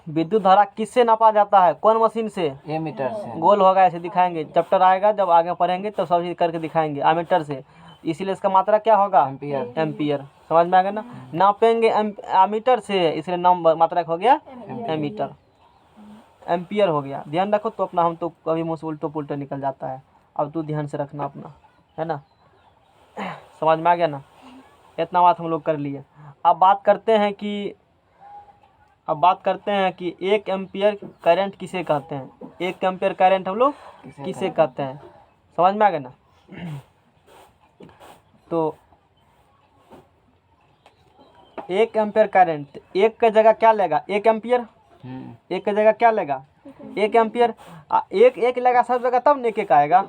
विद्युत धारा किससे नापा जाता है? कौन मशीन से? एमीटर से। गोल होगा, ऐसे दिखाएंगे, चैप्टर आएगा जब आगे पढ़ेंगे तो सब चीज करके दिखाएंगे। एमीटर से, इसीलिए इसका मात्रा क्या होगा? एम्पियर। समझ में आ गया ना? नापेंगे एमीटर से, इसलिए नाम मात्रा हो गया एमीटर। एम्पियर हो गया, ध्यान रखो। तो अपना हम तो कभी मुँह से उल्टो पुल्टो निकल जाता है, अब तू ध्यान से रखना अपना, है ना? समझ में आ गया ना? इतना बात हम लोग कर लिए। अब बात करते हैं कि 1 एम्पियर करंट किसे कहते हैं? 1 एम्पियर करंट हम लोग किसे कहते हैं? समझ में आ गया ना? तो 1 एम्पियर करंट, एक का जगह क्या लेगा? 1 एम्पियर। एक का जगह क्या लेगा? 1 एम्पियर। एक लेगा सब जगह, तब एक एक आएगा।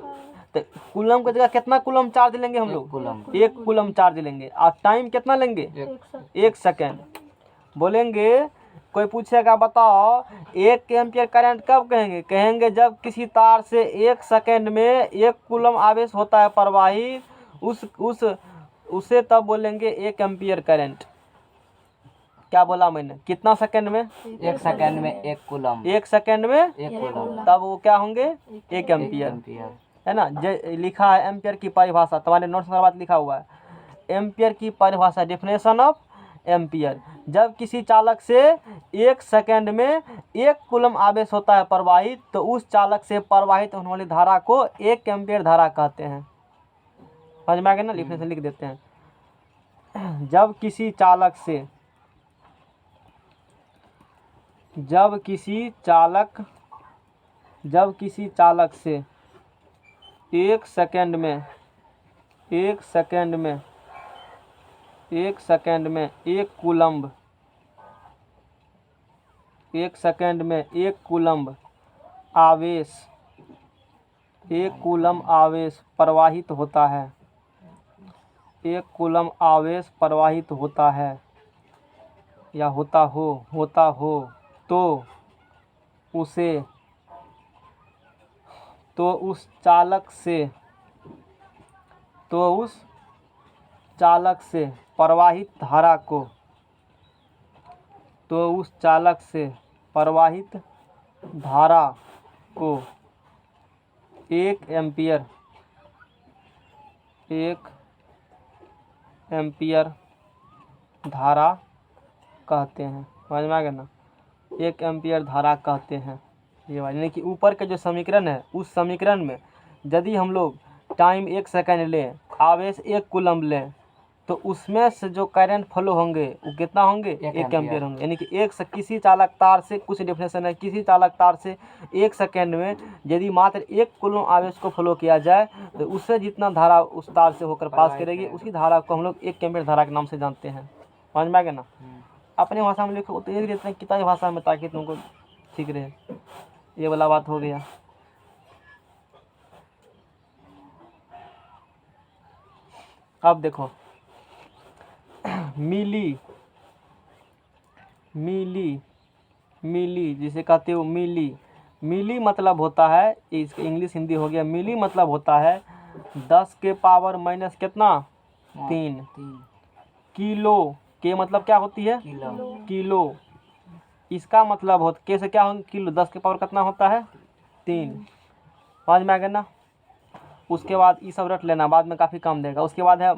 तो कूलम की जगह कितना कूलम चार्ज लेंगे हम लोग? 1 कूलम चार्ज लेंगे। और टाइम कितना लेंगे? 1 सेकेंड। बोलेंगे, कोई पूछेगा बताओ 1 एम्पियर करंट कब कहेंगे? कहेंगे जब किसी तार से 1 सेकेंड में 1 कूलम आवेश होता है प्रवाहित, उसे तब बोलेंगे 1 एम्पियर करंट। क्या बोला मैंने? कितना सेकंड में? 1 सेकंड में 1 कूलम। 1 सेकंड में 1 कूलम, तब वो क्या होंगे? 1 एम्पियर, है ना? लिखा है एम्पियर की परिभाषा, तुम्हारे नोट्स में बात लिखा हुआ है। एम्पियर की परिभाषा, डेफिनेशन ऑफ एम्पियर, जब किसी चालक से 1 सेकंड में 1 कूलम आवेश होता है प्रवाहित, तो उस चालक से प्रवाहित होने वाली धारा को 1 एम्पियर धारा कहते हैं। समझ में आ गया ना? डेफिनेशन लिख देते हैं। जब किसी चालक से 1 सेकंड में 1 कूलम्ब 1 सेकंड में 1 कूलम्ब आवेश 1 कूलम आवेश प्रवाहित होता है, 1 कूलम आवेश प्रवाहित होता है या होता हो तो उस चालक से प्रवाहित धारा को प्रवाहित धारा को 1 एम्पियर धारा कहते हैं। समझ में आ गया ना, 1 एम्पियर धारा कहते हैं। ये यानी कि ऊपर के जो समीकरण है उस समीकरण में यदि हम लोग टाइम 1 सेकंड लें, आवेश 1 कूलम लें, तो उसमें से जो करंट फ्लो होंगे वो कितना होंगे? 1 एम्पियर होंगे। यानी कि एक से किसी चालक तार से, कुछ डेफिनेशन है, किसी चालक तार से 1 सेकंड में यदि मात्र 1 कूलम आवेश को फ्लो किया जाए तो उससे जितना धारा उस तार से होकर पास करेगी उसी धारा को हम लोग 1 एम्पियर धारा के नाम से जानते हैं। समझ में आ गया ना। अपने भाषा में लिखो तो ये देते हैं किताबी भाषा में, ताकि तुमको ठीक रहे। ये वाला बात हो गया। अब देखो मिली जिसे कहते हो मिली मतलब होता है, इसका इंग्लिश हिंदी हो गया। मिली मतलब होता है 10 के पावर माइनस कितना? 3। किलो के मतलब क्या होती है? किलो। इसका मतलब होता कैसे क्या होगा? किलो 10 के पावर कितना होता है? 3। समझ में आ गया ना। उसके बाद ये सब रट लेना, बाद में काफ़ी कम देगा। उसके बाद है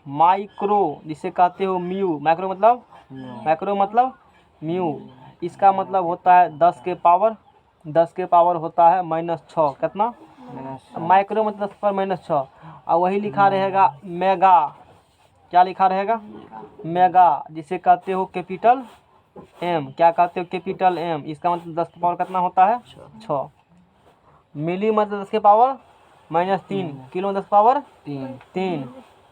माइक्रो जिसे कहते हो म्यू। माइक्रो मतलब म्यू। इसका मतलब होता है 10 के पावर होता है -6। कितना? माइक्रो मतलब 10 पर -6। और वही लिखा रहेगा मेगा। क्या लिखा रहेगा? मेगा जिसे कहते हो कैपिटल एम। क्या कहते हो? Capital M. इसका मतलब 10 के पावर कितना होता है? 6। मिली मतलब 10 के power -3। Kilo 10 power 3।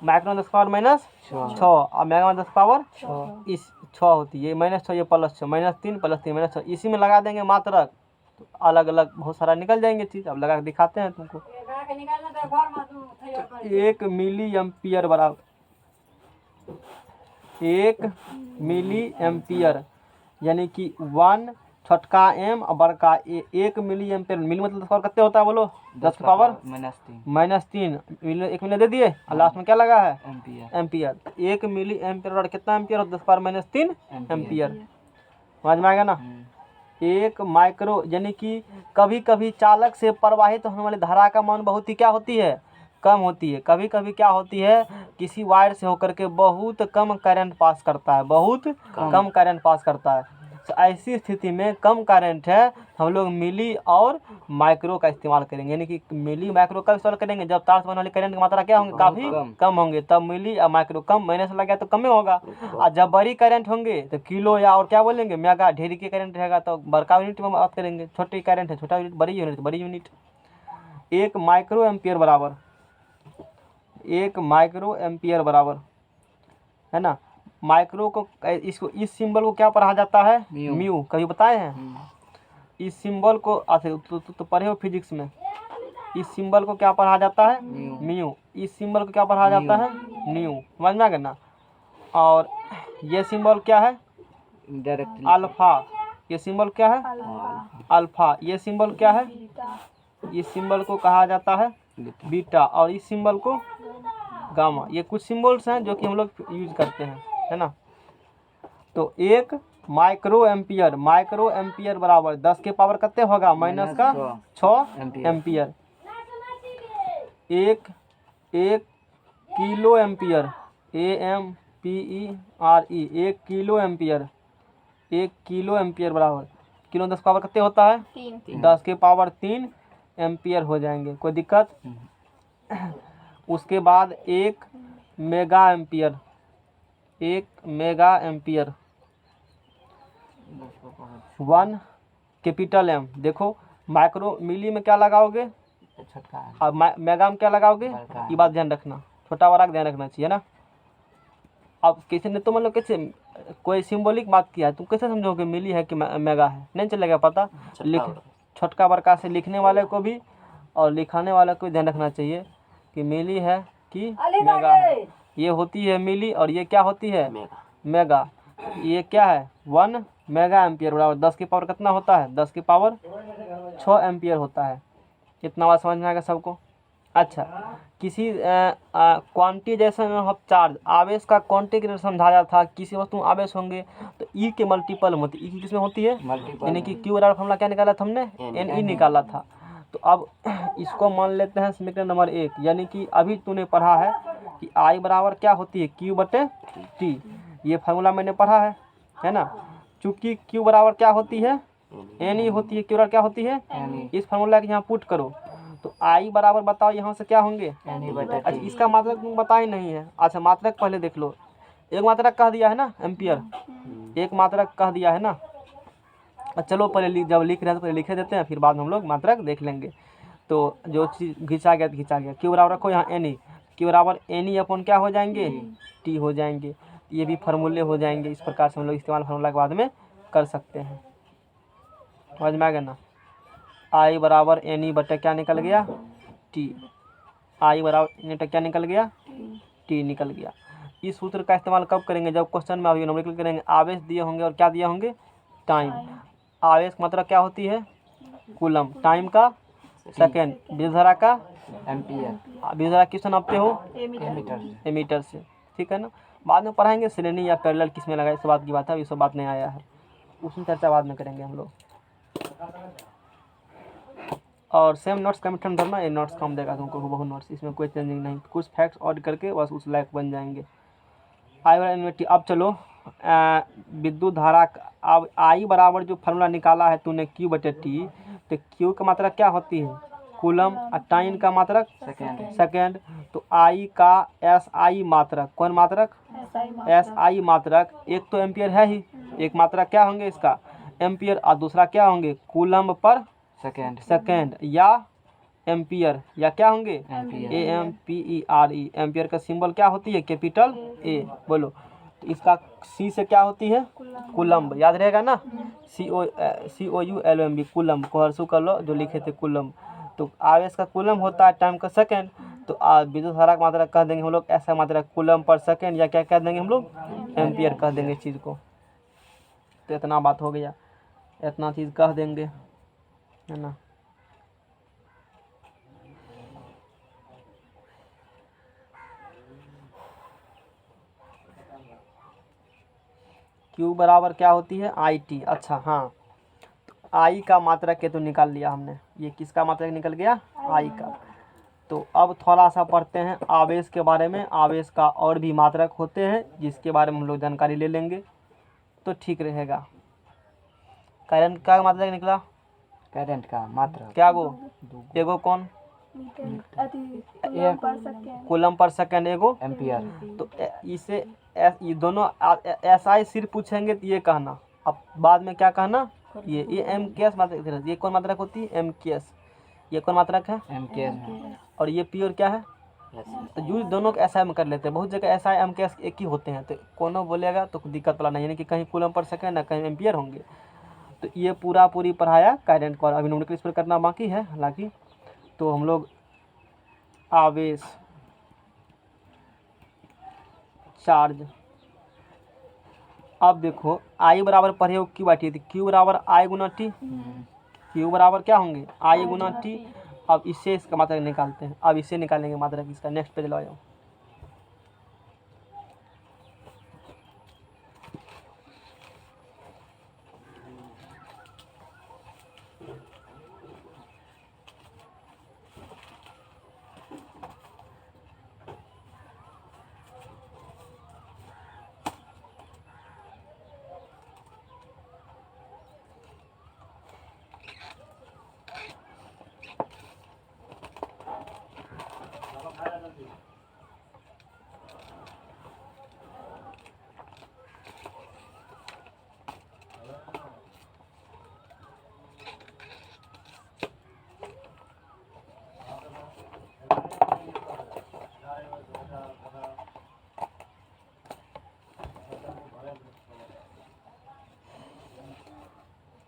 Micro 10 power -6 और मेगा में 10 पावर 6 होती है। -6 ये +6, -3 +3 -6। इसी में लगा देंगे मात्रक तो अलग अलग बहुत सारा निकल जाएंगे चीज़। अब लगा के दिखाते हैं तुमको। 1 मिली एम्पियर बराबर 1 मिली एम्पियर यानी कि 1 छोटका एम और बड़का 1 मिली एम्पियर। मिली मतलब 10 पावर कितने होता है बोलो? 10 के पावर -3। 1 मिली दे दिए और लास्ट में क्या लगा है? एम्पियर। 1 मिली एम्पियर और कितना एम्पियर होता है? 10 पावर -3 एम्पियर। समझ में आ गया ना। 1 माइक्रो यानी कि कभी कभी चालक से प्रवाहित होने वाली धारा का मान बहुत ही क्या होती है? कम होती है। कभी कभी क्या होती है? किसी वायर से होकर के बहुत कम करंट पास करता है, बहुत कम करंट पास करता है। तो ऐसी स्थिति में कम करंट है, हम लोग मिली और माइक्रो का इस्तेमाल करेंगे। यानी कि मिली माइक्रो कब इस्तेमाल करेंगे? जब तार से बनने वाली करंट की मात्रा क्या होंगे? काफ़ी कम होंगे, तब मिली और माइक्रो। कम महीने से लगा तो कम में होगा। और जब बड़ी करंट होंगे तो किलो या और क्या बोलेंगे? मेगा। ढेरी की करंट रहेगा तो बड़का यूनिट में बात करेंगे। छोटी करंट है छोटा यूनिट, बड़ी यूनिट बड़ी यूनिट। 1 माइक्रो एम्पियर बराबर 1 माइक्रो एम्पियर बराबर है ना। माइक्रो को इसको इस सिंबल को क्या पढ़ा जाता है? म्यू। कभी बताए हैं? इस सिंबल को तो पढ़े हो फिजिक्स में। इस सिंबल को क्या पढ़ा जाता है? म्यू। इस सिंबल को क्या पढ़ा जाता है? न्यू। समझ में आ गया ना। और ये सिंबल क्या है? अल्फा। ये सिंबल क्या है? अल्फा। ये सिंबल क्या है? इस सिंबल को कहा जाता है बीटा। और इस सिंबल को गामा। ये कुछ सिंबल्स हैं जो कि हम लोग यूज करते हैं, है ना। तो 1 माइक्रो एम्पियर बराबर 10 के पावर कितने होगा? -6 ampere. 1 kilo ampere AMPERE 1 kilo ampere. 1 kilo ampere बराबर किलो 10 पावर कितने होता है? 10 के पावर 3 एम्पियर हो जाएंगे। कोई दिक्कत? उसके बाद 1 मेगा एम्पियर 1 कैपिटल एम। देखो माइक्रो मिली में क्या लगाओगे और मेगा में क्या लगाओगे? ये बात ध्यान रखना, छोटा बड़ा ध्यान रखना चाहिए ना। अब किसी ने तो मतलब कैसे कोई सिंबॉलिक बात किया है, तुम कैसे समझोगे मिली है कि मेगा है? नहीं चलेगा पता। छोटका बड़का से लिखने वाले को भी और लिखाने वाले को भी ध्यान रखना चाहिए कि मिली है कि मेगा है। ये होती है मिली और ये क्या होती है? मेगा। ये क्या है? 1 मेगा एम्पियर बराबर 10 की पावर कितना होता है? 10 की पावर 6 एम्पियर होता है। कितना बात समझ में आएगा सबको? अच्छा, किसी क्वांटिजेशन ऑफ चार्ज, आवेश का क्वांटिटी समझाया था। किसी वस्तु में आवेश होंगे तो ई के मल्टीपल होती है। ई किसमें होती है? मल्टीपल यानी कि क्यू बराबर फॉर्मूला क्या निकाला था हमने? एन ई निकाला था। तो अब इसको मान लेते हैं समीकरण नंबर 1, यानी कि अभी तूने पढ़ा है कि आई बराबर क्या होती है? क्यू बटे टी। ये फार्मूला मैंने पढ़ा है ना। चूंकि क्यू बराबर क्या होती है? एन ई होती है। क्यू बराबर क्या होती है? इस फार्मूला के यहाँ पुट करो तो आई बराबर बताओ यहाँ से क्या होंगे? अच्छा, इसका मात्रक तुम बता ही नहीं है। अच्छा, मात्रक पहले देख लो। एक मात्रक कह दिया है ना एम्पियर, एक मात्रक कह दिया है ना। चलो पहले जब लिख रहे हैं तो पहले लिखे देते हैं, फिर बाद में हम लोग मात्रक देख लेंगे। तो जो चीज़ घिंचा गया तो घिंचा गया। क्यू बराबर रखो यहाँ एन ई, क्यू बराबर एन ई अपन क्या हो जाएंगे? टी हो जाएंगे। ये भी फार्मूले हो जाएंगे। इस प्रकार से हम लोग इस्तेमाल फार्मूला के बाद में कर सकते हैं। समझ में आ गया ना। आई बराबर एन ई बटे क्या निकल गया? टी। आई बराबर एन क्या निकल गया? टी निकल गया। इस सूत्र का इस्तेमाल कब करेंगे? जब क्वेश्चन में अभी न्यूमेरिकल करेंगे। आवेश दिए होंगे और क्या दिए होंगे? टाइम। आवेश की मात्रा क्या होती है? कूलम। टाइम का सेकेंड। विद्युत धारा का एम्पियर। विद्युत धारा किससे नापते हो? मीटर। एमीटर से। ठीक है ना। बाद में पढ़ाएंगे श्रेणी या पैरेलल किस में लगाए, इस बात की बात है। अभी सब बात नहीं आया है, उसमें चर्चा बाद में करेंगे हम लोग। और सेम नोट्स का मिठन भरना, ये नोट्स कम देगा तुमको, बहुत नोट्स, इसमें कोई चेंजिंग नहीं। कुछ फैक्ट्स ऐड करके बस उस लायक बन जाएंगे। आई बराबर इन्वर्टी। अब चलो विद्युत धारा अब आई बराबर जो फार्मूला निकाला है तूने क्यू बटे टी, तो क्यू का मात्रा क्या होती है? कूलम। और टाइम का मात्रक सेकेंड। तो आई का एस आई मात्रक, कौन मात्रक? एस आई मात्रक। एक तो एम्पियर है ही, एक मात्रक क्या होंगे इसका? एम्पियर। और दूसरा क्या होंगे? कूलम पर सेकेंड या एम्पियर, या क्या होंगे? A M P E R E. Ampere का सिंबल क्या होती है? Capital A. बोलो तो इसका सी से क्या होती है? कूलम्ब। याद रहेगा ना। C O U L M B, coulomb को हर्षू कर लो जो लिखे थे कूलम्ब। तो आवेश का कूलम होता है, टाइम का सेकेंड। तो विद्युत धारा की मात्रा कह देंगे हम लोग ऐसा मात्रा कूलम पर सेकेंड, या क्या कह देंगे हम लोग? एम्पियर कह देंगे चीज़ को। तो इतना बात हो गया, इतना चीज़ कह देंगे, है ना। क्यू बराबर क्या होती है? I T. अच्छा हाँ, तो आई का मात्रक के तो निकाल लिया हमने। ये किसका मात्रक निकल गया? आई का। तो अब थोड़ा सा पढ़ते हैं आवेश के बारे में। आवेश का और भी मात्रक होते हैं जिसके बारे में हम लोग जानकारी ले लेंगे तो ठीक रहेगा। करंट का मात्रक निकला? करंट का मात्रक क्या गो? एगो कौन? Coulomb per second. एगो एम्पियर। तो इसे ये दोनों एस आई सिर्फ पूछेंगे तो ये कहना, अब बाद में क्या कहना? ये एम के एस मात्रक। ये कौन मात्रक होती है? एम के एस। ये कौन मात्रक है? एम्पियर। और ये पी और क्या है? तो यूज दोनों के एस आई में कर लेते हैं। बहुत जगह एस आई एम के एस एक ही होते हैं, तो कोनो बोलेगा तो दिक्कत वाला नहीं, यानी कि कहीं कूलम पर सेकेंड ना कहीं एम्पियर होंगे। तो ये पूरी पढ़ाया करंट को, अभी न्यूमेरिकल इस पर करना बाकी है हालांकि। तो हम लोग आवेश, चार्ज, अब देखो आई बराबर पढ़े हो क्यू बाई टी, क्यू बराबर आई गुना टी। क्यू बराबर क्या होंगे? आई गुना टी। अब इससे इसका मात्रक निकालते हैं। अब इससे निकालेंगे मात्रक इसका। नेक्स्ट पेज लगाओ।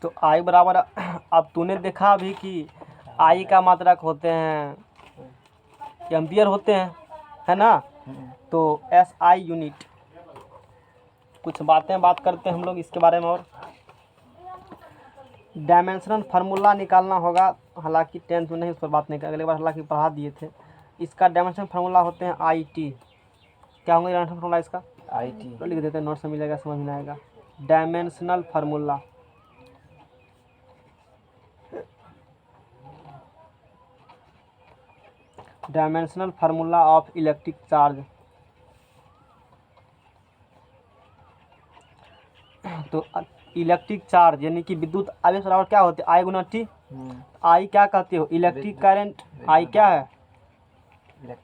तो आई बराबर, अब तूने देखा अभी कि आई का मात्रक होते हैं एम्पियर होते हैं, है ना। तो एस आई यूनिट, कुछ बात करते हैं हम लोग इसके बारे में। और डायमेंशनल फार्मूला निकालना होगा, हालांकि 10th में नहीं, उस पर बात नहीं कर, अगले बार हालांकि पढ़ा दिए थे। इसका डायमेंशन फार्मूला होते हैं आई टी। क्या होंगे डायमेंशन फार्मूला इसका? IT तो लिख देते हैं, नोट से मिलेगा, समझ में आएगा। Dimensional formula, dimensional formula of electric charge. तो इलेक्ट्रिक चार्ज यानी कि विद्युत आवेश बराबर क्या होते हैं? आई गुना टी। आई क्या कहते हो? Electric current. आई क्या है?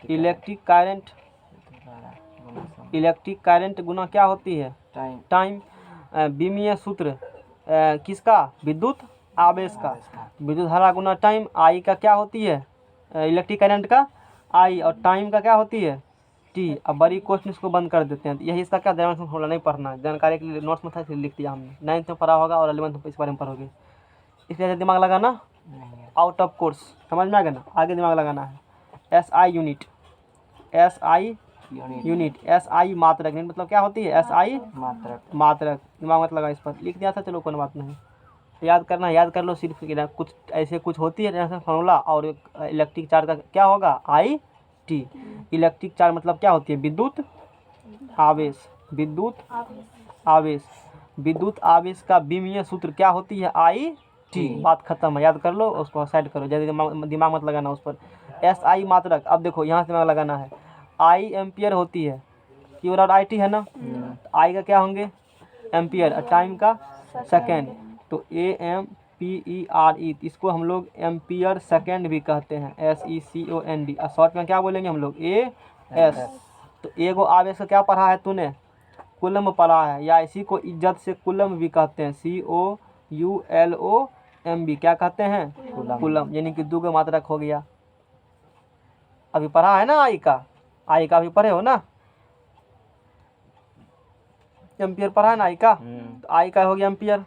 Electric current. इलेक्ट्रिक करंट गुना क्या होती है? टाइम। टाइम। बीमीय सूत्र किसका? विद्युत आवेश का। विद्युत धारा गुना टाइम। आई का क्या होती है? इलेक्ट्रिक करंट का आई, और टाइम का क्या होती है? टी। अब बड़ी क्वेश्चन इसको बंद कर देते हैं। तो यही इसका क्या डायमेंशन फार्मूला, नहीं पढ़ना है, जानकारी के लिए नोट्स में था इसलिए लिख दिया हमने। 9th में पढ़ा होगा और 11th में इस बारे में पढ़ोगे, इसलिए दिमाग लगाना नहीं। आउट ऑफ कोर्स, समझ में आ गया ना? आगे दिमाग लगाना है। SI unit, SI unit, SI मात्रक, यूनिट मतलब क्या होती है? SI मात्रक। मात्रक। दिमाग मत लगा, इस पर लिख दिया था, चलो कोई बात नहीं। याद करना, याद कर लो सिर्फ, कुछ ऐसे कुछ होती है डायमेंशन फार्मूला, और इलेक्ट्रिक चार्ज का क्या होगा? I T. इलेक्ट्रिक चार्ज मतलब क्या होती है? विद्युत आवेश। विद्युत आवेश। विद्युत आवेश का बीमीय सूत्र क्या होती है? I T. बात खत्म है, याद कर लो, उसको साइड करो, जल्दी दिमाग मत लगाना उस पर। SI मात्रक, अब देखो यहाँ से दिमाग लगाना है। आई एम्पियर होती है, कि बराबर आई टी है ना? आई का क्या होंगे? एम्पियर। टाइम का सेकेंड, तो AMPERE, इसको हम लोग एम्पियर सेकेंड भी कहते हैं, SECOND। और शॉर्ट में क्या बोलेंगे हम लोग? AS। तो एगो आवेश का क्या पढ़ा है तूने? कूलम पढ़ा है, या इसी को इज्जत से कूलम भी कहते हैं, COULOMB। क्या कहते हैं? कूलम। यानी कि 2 का मात्रक हो गया। अभी पढ़ा है ना आई का? आई का अभी पढ़े हो ना? एम्पियर पढ़ा है ना आई का? तो आई का हो गया एम्पियर,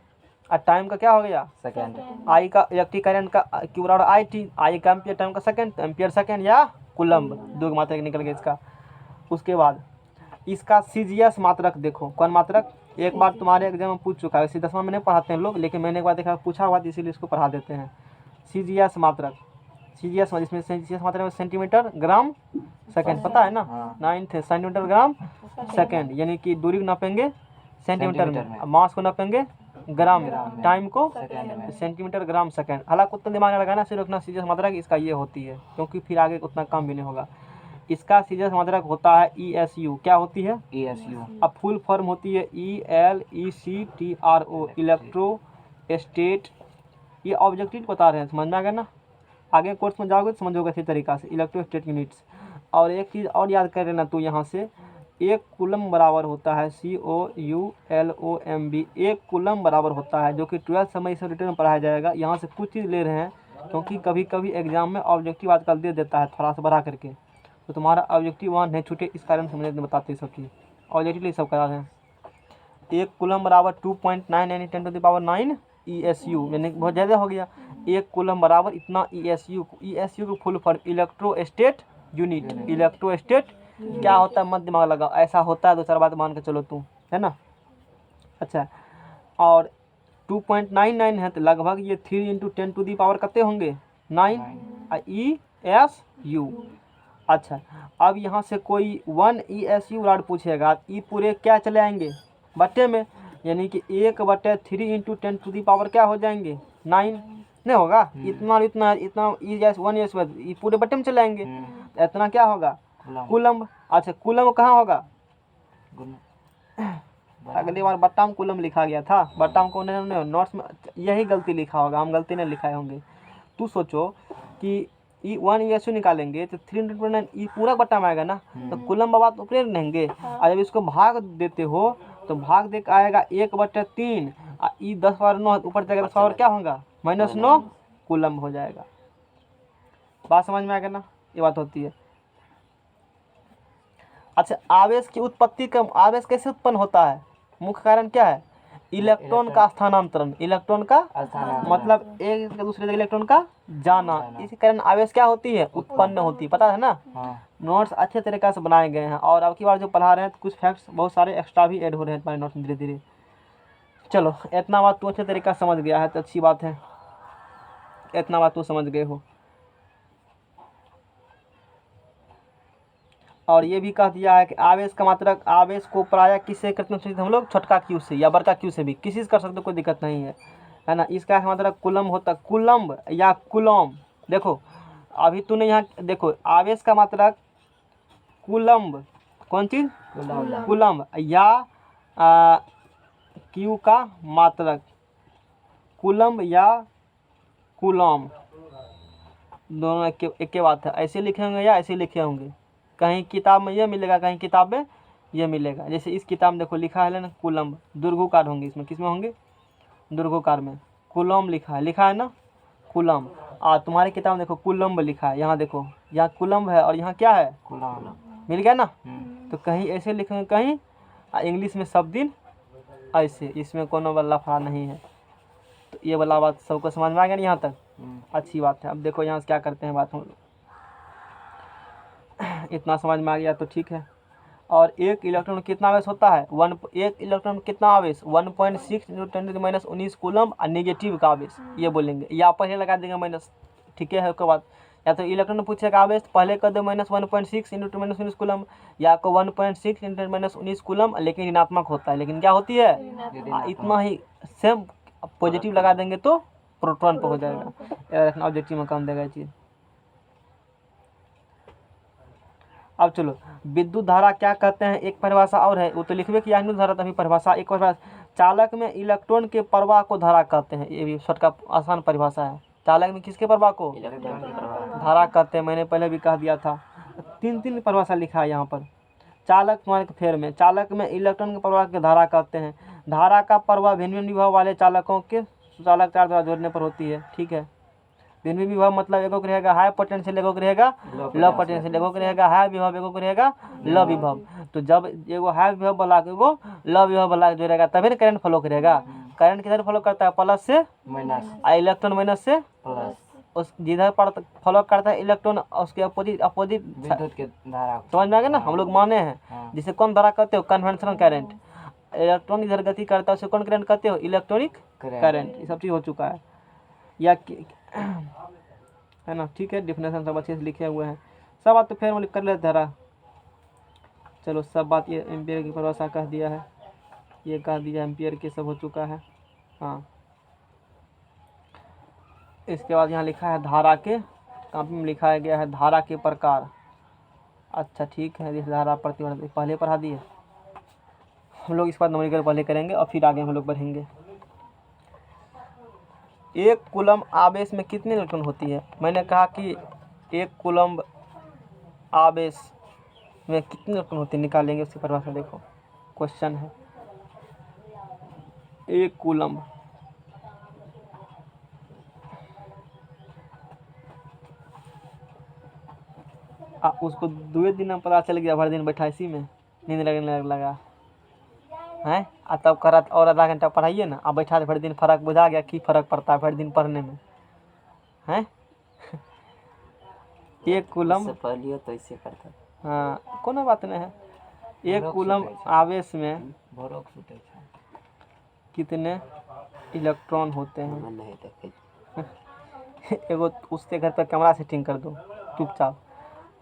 और टाइम का क्या हो गया? सेकेंड। आई का इलेक्ट्रिक करंट का क्यू बराबर आई टी। आई का एम्पियर, टाइम का सेकंड, तो एम्पियर सेकंड या कूलम्ब, 2 की मात्रक निकल गया इसका। उसके बाद इसका CGS मात्रक देखो, कौन मात्रक? एक बार तुम्हारे एग्जाम में पूछ चुका है, इसी 10वां में नहीं पढ़ाते हैं लोग, लेकिन मैंने एक बार देखा पूछा हुआ, इसीलिए इसको पढ़ा देते हैं। CGS मात्रक, CGS इसमें CGS मात्रक में सेंटीमीटर ग्राम सेकंड, पता है ना? 9th सेंटीमीटर ग्राम सेकंड, यानी कि दूरी को नापेंगे सेंटीमीटर में, मास को नापेंगे ग्राम में, टाइम को सेंटीमीटर ग्राम सेकंड। हालांकि उतना दिमाग लगाना, सिर्फ उतना सीरियस मात्रक इसका ये होती है, क्योंकि फिर आगे उतना काम भी नहीं होगा। इसका सीरियस मात्रक होता है ESU। क्या होती है? ESU। अब फुल फॉर्म होती है ELECTRO, इलेक्ट्रो स्टेट। ये ऑब्जेक्टिव बता रहे हैं, समझ में आ गया ना? आगे कोर्स में जाओगे तो समझोगे इसी तरीका से, इलेक्ट्रो स्टेट यूनिट्स। और एक चीज़ और याद कर लेना तू यहाँ से, एक कूलम बराबर होता है COULOMB। एक कूलम बराबर होता है, जो कि 12th समय इसे रिटर्न में पढ़ाया जाएगा। यहाँ से कुछ चीज़ ले रहे हैं, क्योंकि कभी कभी एग्जाम में ऑब्जेक्टिव आजकल दे देता है थोड़ा सा बढ़ा करके, तो तुम्हारा ऑब्जेक्टिव वहाँ नहीं छूटे, इस कारण से मुझे बताते हैं सब चीज़, ऑब्जेक्टिव सब करा रहे हैं। एक कूलम बराबर 2.99 × 10⁹ ESU, यानी बहुत ज़्यादा हो गया। एक कूलम बराबर इतना ESU। ESU को full form electro state unit. Electro state क्या होता है? मत दिमाग लगाओ, ऐसा होता है, 2-4 बात मान के चलो तू, है ना? अच्छा, और 2.99 है, तो लगभग ये 3 × 10⁻⁴ कितने होंगे? 9 ESU। अच्छा, अब यहाँ से कोई 1 ESU रॉड पूछेगा, ये पूरे क्या चले आएंगे? बट्टे में, यानी कि 1/3 × 10⁻⁴ क्या हो जाएंगे? 9 नहीं होगा? इतना इतना इतना 1 ESU, ये पूरे बट्टे में चले आएंगे, इतना क्या होगा? कूलम। अच्छा, कूलम कहाँ होगा? अगली बार बट्टा में कूलम लिखा गया था, बट्टा में कौन नोट्स में यही गलती लिखा होगा, हम गलती नहीं लिखाए होंगे। तू सोचो कि 1 ESU निकालेंगे तो 3 × 9 ये पूरा बट्टा में आएगा ना, तो कूलम बाबा तो ऊपर रहेंगे। और जब इसको भाग देते हो तो भाग दे आएगा 1/3, ये 10 बार 9 ऊपर जाएगा, 10 और क्या होगा? -9 कूलम हो जाएगा। बात समझ में आ गया ना? ये बात होती है। अच्छा, आवेश की उत्पत्ति का, आवेश कैसे उत्पन्न होता है? मुख्य कारण क्या है? इलेक्ट्रॉन का स्थानांतरण। इलेक्ट्रॉन का मतलब एक दूसरे जगह इलेक्ट्रॉन का जाना, इसी कारण आवेश क्या होती है? उत्पन्न होती है, पता है ना? नोट्स अच्छे तरीके से बनाए गए हैं, और अब की बार जो पढ़ा रहे हैं तो कुछ फैक्ट्स बहुत सारे एक्स्ट्रा भी ऐड हो रहे हैं तुम्हारे नोट्स में धीरे धीरे। चलो, इतना बात तू अच्छे तरीके से समझ गया है तो अच्छी बात है, इतना बात तू समझ गए हो। और ये भी कह दिया है कि आवेश का मात्रक, आवेश को प्रायः किससे करते हैं हम लोग, छोटका क्यू से या बड़का क्यू से भी, किसी से कर सकते हो, कोई दिक्कत नहीं है ना। इसका मात्रक कुलम होता, कुलम्ब या कुलम। देखो अभी तूने यहाँ देखो, आवेश का मात्रक कुलम्ब, कौन चीज़, कुलम्ब, या क्यू का मात्रक कुलम्ब या कुलम, दोनों एक के बात है। ऐसे लिखे होंगे या ऐसे लिखे होंगे, कहीं किताब में ये मिलेगा, कहीं किताब में ये मिलेगा। जैसे इस किताब में देखो लिखा है ना कुलम्ब, दुर्घुकार होंगे इसमें, किस में होंगे, दुर्घुकार में। कुलम लिखा है ना कुलम। तुम्हारी किताब में देखो कुलम्ब लिखा है, यहाँ देखो, यहाँ कुलम्ब है और यहाँ क्या है, मिल गया ना। तो कहीं ऐसे लिखेंगे, कहीं इंग्लिश में सब दिन ऐसे, इसमें कोनो वाला फड़ा नहीं है। तो ये वाला बात सबको समझ में आ गया ना यहाँ तक, अच्छी बात है। अब देखो यहाँ से क्या करते हैं बात हम लोग, इतना समझ में आ गया तो ठीक है। और एक इलेक्ट्रॉन कितना आवेश होता है, एक इलेक्ट्रॉन कितना आवेश, 1.6 × 10⁻⁻⁹ कूलम और नेगेटिव का आवेश, ये बोलेंगे या पहले लगा देंगे माइनस, ठीक है। उसके बाद या तो इलेक्ट्रॉन पूछेगा आवेश, पहले कर दो -1.6 × 10⁻⁻⁹ कूलम, या को 1.6 × 10⁻⁻⁹ कूलम, लेकिन ऋणात्मक होता है, लेकिन क्या होती है, इतना ही सेम पॉजिटिव लगा देंगे तो प्रोटॉन पर हो जाएगा। ऑब्जेक्टिव में काम देगा ये चीज़। अब चलो, विद्युत धारा क्या कहते हैं, एक परिभाषा और है, वो तो लिखबे किया विद्युत धारा, तभी परिभाषा एक परिभाषा, चालक में इलेक्ट्रॉन के प्रवाह को धारा कहते हैं। ये भी शॉर्टकट आसान परिभाषा है। चालक में किसके प्रवाह को, धारा कहते हैं। मैंने पहले भी कह दिया था, तीन परिभाषा लिखा है यहाँ पर। चालक तुम्हारे फेर में, चालक में इलेक्ट्रॉन के प्रवाह के धारा कहते हैं। धारा का प्रवाह भिन्न भिन्न विभव वाले चालकों के चालक तार द्वारा जोड़ने पर होती है, ठीक है। भिन्न भिन्न विभव मतलब एगो को रहेगा हाई पोटेंशियल, एगो को रहेगा लो पोटेंशियल, एगो को रहेगा हाई विभव, एगो को रहेगा लो विभव। तो जब एगो हाई विभव वाला एगो लो विभव वाला जोड़ेगा तभी ना करंट फ्लो करेगा। करंट किधर फ्लो करता है, प्लस से माइनस, इलेक्ट्रॉन माइनस से प्लस। उस जिधर पर फ्लो करता है इलेक्ट्रॉन, उसके अपोजिट विद्युत के धारा, समझ में आ गया ना। हम लोग माने हैं जिसे कौन धारा कहते हो, कन्वेंशनल करंट। इलेक्ट्रॉन इधर गति करता है उसे कौन करंट कहते हो, इलेक्ट्रॉनिक करंट। ये सब चीज़ हो चुका है या है ना, ठीक है। डिफिनेशन सब अच्छे से लिखे हुए हैं, सब बात तो फिर हम कर लेते धारा। चलो सब बात, ये एम्पियर की परिभाषा कह दिया है, ये कह दिया एम्पियर के, सब हो चुका है। हाँ, इसके बाद यहाँ लिखा है धारा के, कॉपी में लिखा गया है धारा के प्रकार। अच्छा ठीक है, इस धारा प्रतिवर्ती पहले पढ़ा दिए हम लोग, इस बार नंबरिकल पहले करेंगे और फिर आगे हम लोग बढ़ेंगे। एक कूलम आवेश में कितने इलेक्ट्रॉन होती है, मैंने कहा कि एक कूलम आवेश में कितने इलेक्ट्रॉन होती है, निकालेंगे उसकी परिभाषा। देखो क्वेश्चन है, एक कूलम उसको 2 दिन में पता चल गया, भर दिन बैठा इसी में, नींद लगने लगा हैं। तब करा और आधा घंटा पढ़ाइए ना, अब बैठा भर दिन, फ़र्क बुझा गया कि फ़र्क पड़ता है भर दिन पढ़ने में हैं। एक कूलम पहले तो ऐसे करता, हाँ कोनो बात नहीं है। एक कूलम आवेश में कितने इलेक्ट्रॉन होते हैं, एगो उसके घर पर कैमरा सेटिंग कर दो चुपचाप,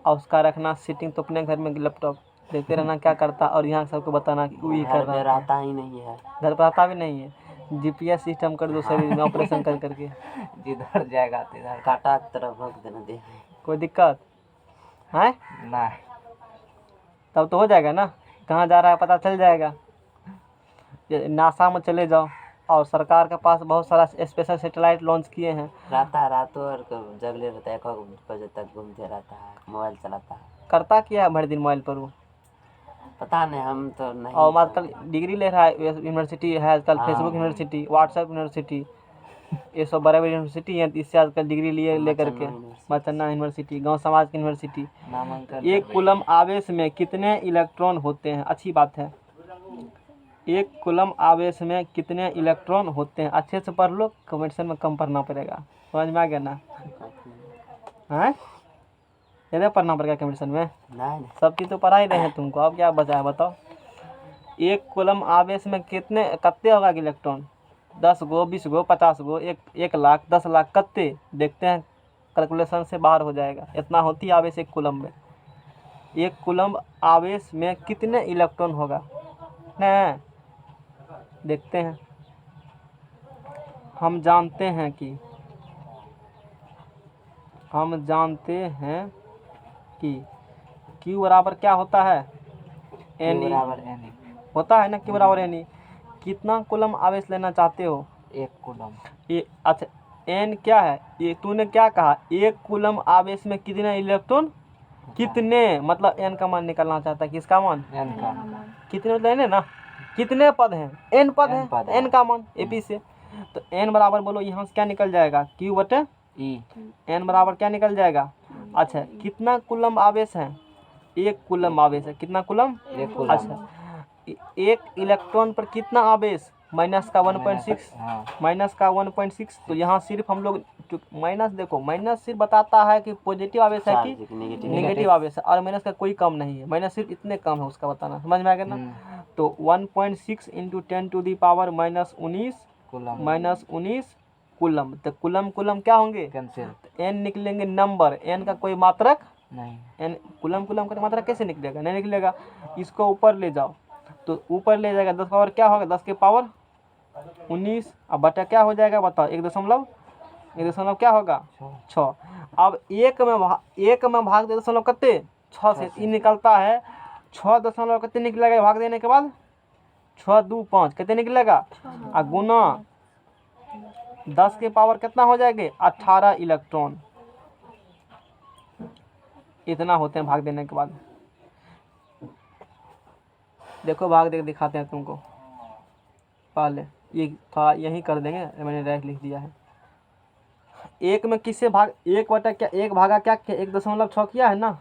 और उसका रखना सेटिंग तो अपने घर में, लैपटॉप देखते रहना क्या करता, और यहाँ सबको बताना कि वो ये कर रहा है। आता ही नहीं है, घर पर आता भी नहीं है। जीपीएस सिस्टम कर दो शरीर में ऑपरेशन कर करके, जिधर जाएगा तिधर काटा की तरफ भोग देना दे, कोई दिक्कत है ना, तब तो हो जाएगा ना। कहाँ जा रहा है पता चल जाएगा। नासा में चले जाओ, और सरकार के पास बहुत सारा स्पेशल सैटेलाइट लॉन्च किए हैं। रातों और जगले रहता है, 1 बजे तक घूमते रहता है, मोबाइल चलाता है। करता क्या है भर दिन मोबाइल पर वो, पता नहीं, हम तो नहीं। और आजकल डिग्री ले रहा है, यूनिवर्सिटी है आजकल, फेसबुक यूनिवर्सिटी, व्हाट्सएप यूनिवर्सिटी, ये सब बड़े बड़े यूनिवर्सिटी हैं, इससे आजकल डिग्री लिए लेकर के। मचन्ना यूनिवर्सिटी, गांव समाज की यूनिवर्सिटी। एक कूलम आवेश में कितने इलेक्ट्रॉन होते हैं, अच्छी बात है। एक कूलम आवेश में कितने इलेक्ट्रॉन होते हैं, अच्छे से पढ़ लो, कमेंशन में कम पढ़ना पड़ेगा, समझ में आ गया ना। हैं ज़्यादा पढ़ना पड़ेगा कमेंशन में, नहीं सब चीज़ तो पढ़ा ही रहे हैं तुमको, अब क्या बचा है बताओ। एक कूलम आवेश में कितने होगा इलेक्ट्रॉन, 10 गो, 20 गो, 50 गो, 1 लाख, 10 लाख, कितने देखते हैं, कैलकुलेशन से बाहर हो जाएगा। इतना होती है आवेश एक कूलम में। एक कूलम आवेश में कितने इलेक्ट्रॉन होगा ना, देखते हैं। हम जानते हैं कि Q बराबर क्या होता है, Q NE बराबर N होता है ना, Q बराबर NE। कितना कूलम आवेश लेना चाहते हो, 1 कूलम। ये अच्छा N क्या है, ये तूने क्या कहा, एक कूलम आवेश में कितने इलेक्ट्रॉन, कितने मतलब N का मान निकालना चाहता है, किसका मान, N का। कितने मतलब N है ना, कितने पद हैं, N पद N पद है, है। N का मान AP से। तो N बराबर बोलो यहाँ से क्या निकल जाएगा, Q बटे E N बराबर क्या निकल जाएगा। अच्छा कितना कूलम आवेश है, एक कूलम आवेश है, कितना कूलम, 1 कूलम। अच्छा एक इलेक्ट्रॉन पर कितना आवेश, माइनस का 1.6, हाँ। माइनस का 1.6। तो यहाँ सिर्फ हम लोग माइनस, देखो माइनस सिर्फ बताता है कि पॉजिटिव आवेश है कि नेगेटिव आवेश है, और माइनस का कोई कम नहीं है, माइनस सिर्फ इतने कम है उसका बताना, समझ में आ गया ना। तो 1.6 into 10 to the power minus 19 coulomb. Minus 19 coulomb. तो कूलम कूलम क्या होंगे, कैंसिल। N निकलेंगे नंबर, N का कोई मात्रक नहीं। N, कूलम कूलम का मात्रक कैसे निकलेगा, नहीं निकलेगा। इसको ऊपर ले जाओ तो ऊपर ले जाएगा 10 पावर क्या होगा, 10 के पावर 19, अब बटा क्या हो जाएगा बताओ, 1 दशमलव क्या होगा 6। अब एक में भाग दे दशमलव कितने 6 से, ये निकलता है 6 दशमलव कितने निकलेगा भाग देने के बाद, 6 2 5 कितने निकलेगा, और गुना 10 के पावर कितना हो जाएंगे 18 इलेक्ट्रॉन, इतना होते हैं भाग देने के बाद। देखो भाग दे दिखाते हैं तुमको, पहले ये थोड़ा यहीं कर देंगे, मैंने डायरेक्ट लिख दिया है। एक में किससे भाग, एक बटा क्या, एक भागा क्या 1.6 किया है ना,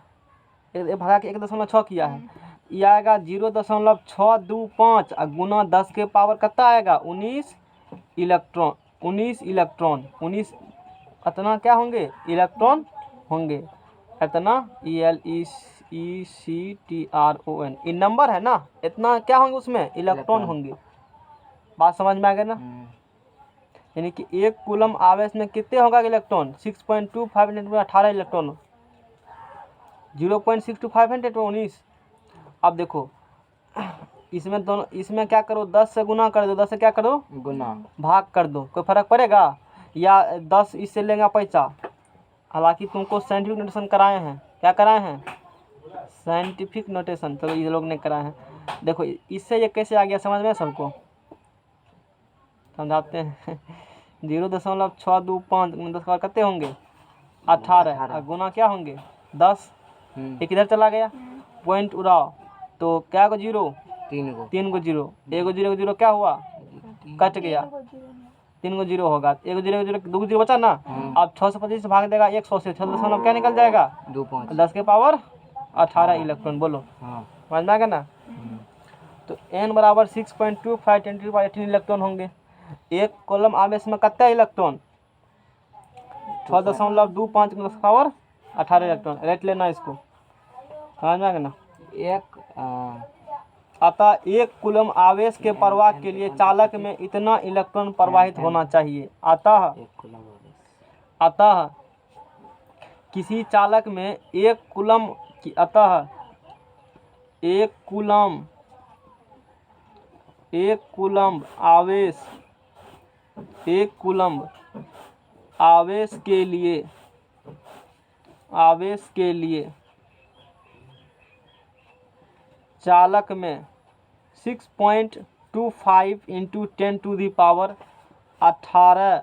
एक भागा के 1.6 किया है, ये आएगा 0.625 और गुना 10 के पावर कितना आएगा 19 इलेक्ट्रॉन, 19 इतना क्या होंगे इलेक्ट्रॉन होंगे, इतना ELECTRON ये नंबर है ना, इतना क्या होंगे उसमें इलेक्ट्रॉन होंगे। बात समझ में आ गया ना, यानी कि एक कूलम आवेश में कितने होगा इलेक्ट्रॉन, 6.25 इंटू 18 इलेक्ट्रॉन, 0.625 इंटू 19। अब देखो इसमें दोनों, इसमें क्या करो 10 से गुना कर दो, 10 से क्या करो गुना, भाग कर दो, कोई फर्क पड़ेगा, या 10 इससे लेंगे पैसा। हालांकि तुमको साइंटिफिक नोटेशन कराए हैं, क्या कराए हैं साइंटिफिक नोटेशन, तो ये लोग ने कराए हैं। देखो इससे ये कैसे आ गया समझ में सबको, समझाते हैं 0.625 10 का कितने होंगे 18 और गुना क्या होंगे 10, एक इधर चला गया पॉइंट उड़ाओ, तो क्या को जीरो 3 को जीरो, एक को जीरो क्या हुआ कट गया, 3 को जीरो होगा, 1 को जीरो 2 को जीरो बचा ना। अब 6 से 25 भाग देगा 100 से, 6 दशमलव क्या निकल जाएगा 10 के पावर 18 इलेक्ट्रॉन, बोलो समझ में आ गया ना। तो N बराबर 6.25 × 10⁻18 इलेक्ट्रॉन होंगे। एक कॉलम आवेश में कितना इलेक्ट्रॉन 6.25 × 10⁻18 इलेक्ट्रॉन, रेट लेना इसको, समझ में आ गया ना। अतः एक कूलम आवेश के प्रवाह के लिए चालक में इतना इलेक्ट्रॉन प्रवाहित होना चाहिए। अतः किसी चालक में एक कूलम आवेश के लिए चालक में 6.25 into 10 to the power 18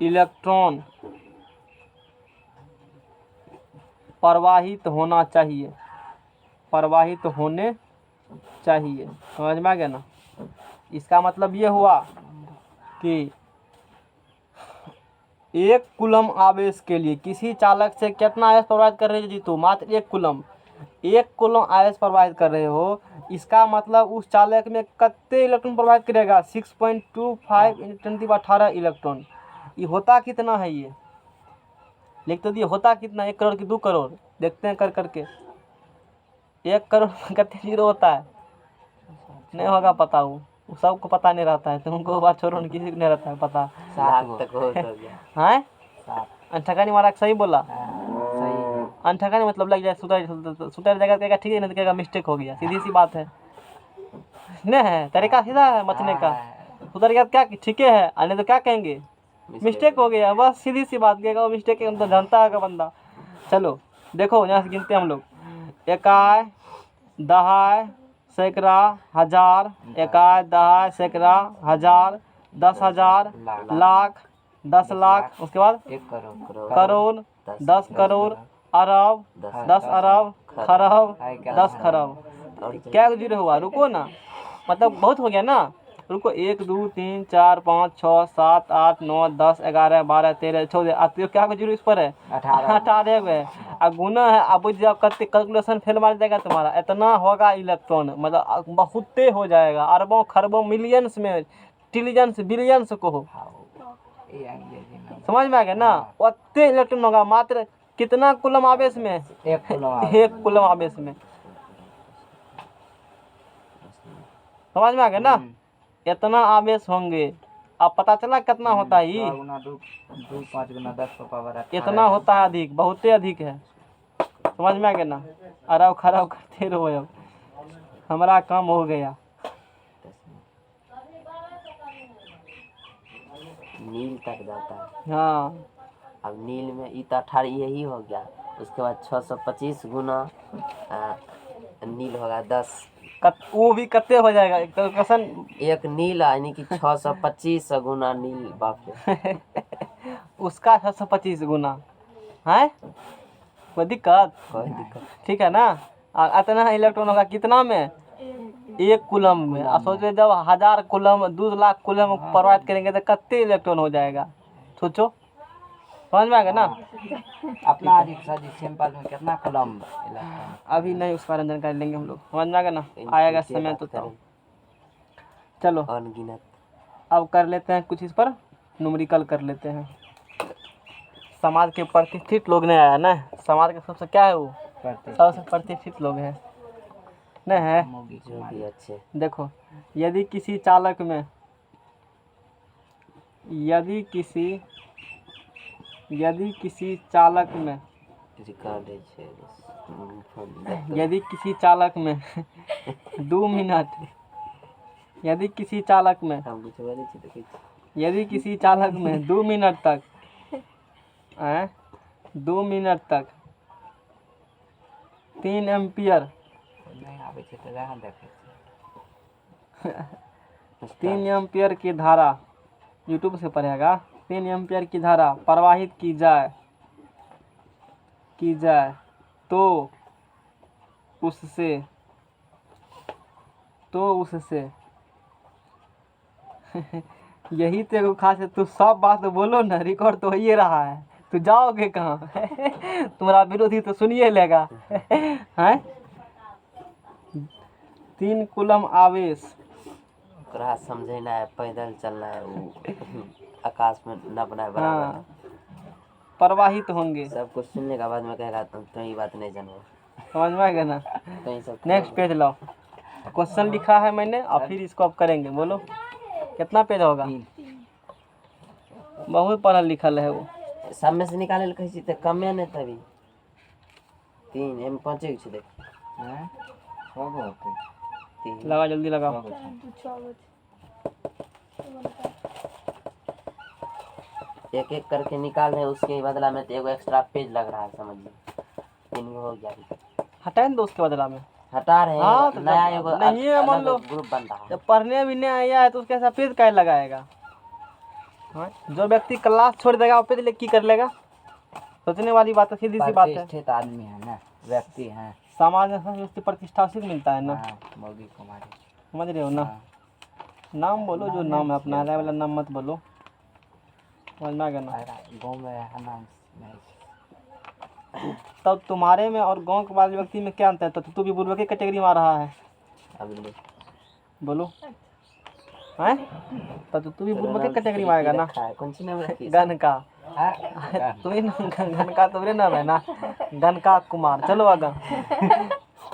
electron प्रवाहित होने चाहिए, समझ में आ गया ना। इसका मतलब ये हुआ कि एक कूलम आवेश के लिए किसी चालक से कितना आवेश प्रवाहित कर रहे हो जीतू, मात्र एक कूलम आवेश प्रवाहित कर रहे हो, इसका मतलब उस चालक में कितने इलेक्ट्रॉन प्रवाहित करेगा 6.25 इंटू 10⁻18 इलेक्ट्रॉन। ये होता कितना है, ये लिख तो दिए, होता कितना 1 करोड़ की 2 करोड़, देखते हैं कर करके 1 करोड़ कितने जीरो होता है, नहीं होगा पता, वो सबको पता नहीं रहता है, तुमको बात छोड़ो, किसी को नहीं रहता है पता। 7 तक हो गया, हाँ ठका नहीं मारा, सही बोला। सही। अनठका नहीं मतलब लग जाए सुधर जाएगा, कहेगा ठीक है, नहीं तो कहेगा मिस्टेक हो गया, सीधी सी बात है। नहीं है तरीका सीधा है बचने का। सुधर गया तो क्या ठीक है, नहीं तो क्या कहेंगे मिस्टेक हो गया, बस सीधी सी बात कहेगा वो मिस्टेक है, तो जानता है बंदा। चलो देखो यहाँ से गिनते हैं हम लोग, इकाई, दहाई, सैकड़ा, हजार, इकाई, दहाई, सैकड़ा, हजार, 10,000, लाख, 10 लाख, उसके बाद 1 करोड़, करोड़, 10 करोड़, अरब, 10 अरब, खरब, 10 खरब। और क्या जीरो हुआ, रुको ना, मतलब बहुत हो गया ना, रुको 1 2 3 4 5 6 7 8 9 10 11 12 13 14, अब तो क्या जीरो इस पर है 18 है, अब गुना है। अब जब करते कैलकुलेशन फेल मार जाएगा तुम्हारा, इतना होगा इलेक्ट्रॉन, मतलब बहुत हो जाएगा, अरबों खरबों मिलियंस में, ट्रिलियंस बिलियंस को हो, समझ में आ गया ना। उतने इलेक्ट्रॉन होगा, मात्र कितना कूलम आवेश में, 1 कूलम आवेश में, समझ में आ गया ना। इतना आवेश होंगे, अब पता चला कितना होता है, 4 गुना 2 5 गुना 10 का पावर 18 इतना होता है, अधिक, बहुत ही अधिक है, समझ में आ गया ना। अरब खरब करते रहो, अब हमारा काम हो गया। नील तक जाता है। हाँ अब नील में तो 18 यही हो गया, उसके बाद 625 गुना नील होगा 10, वो भी कत्ते हो जाएगा कैलकुलेशन। एक नील यानी कि 625 गुना नील, बाप रे। उसका 625 गुना है, कोई दिक्कत, कोई दिक्कत ठीक है ना। इतना इलेक्ट्रॉन होगा कितना में, 1 कूलम में। अब सोचो जब 1000 कूलम 2 लाख कूलम प्रवाहित करेंगे तो कितने इलेक्ट्रॉन हो जाएगा, सोचो, समझ में आ गया ना। अपना सिंपल में कितना कूलम इलेक्ट्रॉन, अभी नहीं उस बारे में जानकारी लेंगे हम लोग, समझ में आ गया ना, आएगा समय तो तब। चलो अनगिनत। अब कर लेते हैं कुछ इस पर न्यूमेरिकल कर लेते हैं। समाज के प्रतिष्ठित लोग ने आया ना, समाज के सबसे क्या है वो, सबसे प्रतिष्ठित लोग हैं नहीं है। जो भी अच्छे, देखो यदि किसी चालक में, यदि किसी चालक में, रिकॉर्ड है, यदि किसी चालक में 2 मिनट, यदि किसी चालक में, यदि किसी चालक में 2 मिनट तक 2 मिनट तक 3 एम्पियर 3 एम्पियर की धारा, यूट्यूब से पढ़ेगा, 3 एम्पियर की धारा प्रवाहित की जाए तो उससे यही तो एगो खास है, तू सब बात तो बोलो ना, रिकॉर्ड तो हो ही रहा है, तू जाओगे कहाँ तुम्हारा विरोधी तो सुनिए लेगा हैं। 3 कूलम आवेश, ओकरा समझना है, पैदल चलना है, वो आकाश में नपना है बराबर। हाँ प्रवाहित होंगे, सब कुछ सुनने के बाद में कहेगा तुम ये बात नहीं जानो, समझ में आ गया ना। कहीं सब नेक्स्ट पेज लाओ, क्वेश्चन लिखा है मैंने, और फिर इसको अब करेंगे, बोलो कितना पेज होगा, बहुत पढ़ल लिखल है वो। सब में से निकाले कही छी तो कमे नहीं तभी 3 एम पहुंचे छी, देख हैं 6 गो होते 3 लगा जल्दी लगाओ। एक एक करके निकाल रहे हैं, उसके बदला में तो एगो एक्स्ट्रा पेज लग रहा है, समझिए 3 गो हो गया, हटाए ना उसके बदला में, हटा रहे हैं। हाँ, तो नया एगो नहीं है, मान लो ग्रुप बन रहा है। जब पढ़ने भी नहीं आया है तो उसके साथ पेज क्या लगाएगा। हाँ? जो व्यक्ति क्लास छोड़ देगा वो पेज की कर लेगा, सोचने वाली बात है, सीधी सी बात है। प्रतिष्ठित आदमी है ना, व्यक्ति हैं, समाज में सबसे प्रतिष्ठा उसी को मिलता है ना, मोदी कुमारी, समझ रहे हो ना। नाम बोलो जो नाम है अपना, वाला नाम मत बोलो, समझ में आ गया ना। गाँव में है नाम तब तुम्हारे में और गांव के वाले व्यक्ति में क्या अंतर है, तो तू भी बुर्बक की कैटेगरी में आ रहा है, अभी बोलो हैं, तो तू भी बुर्बक की कैटेगरी में आएगा ना। कौन सी नाम रखी, गन का तुम्हें गन का तुम्हारे नाम है ना, गन का कुमार। चलो आगा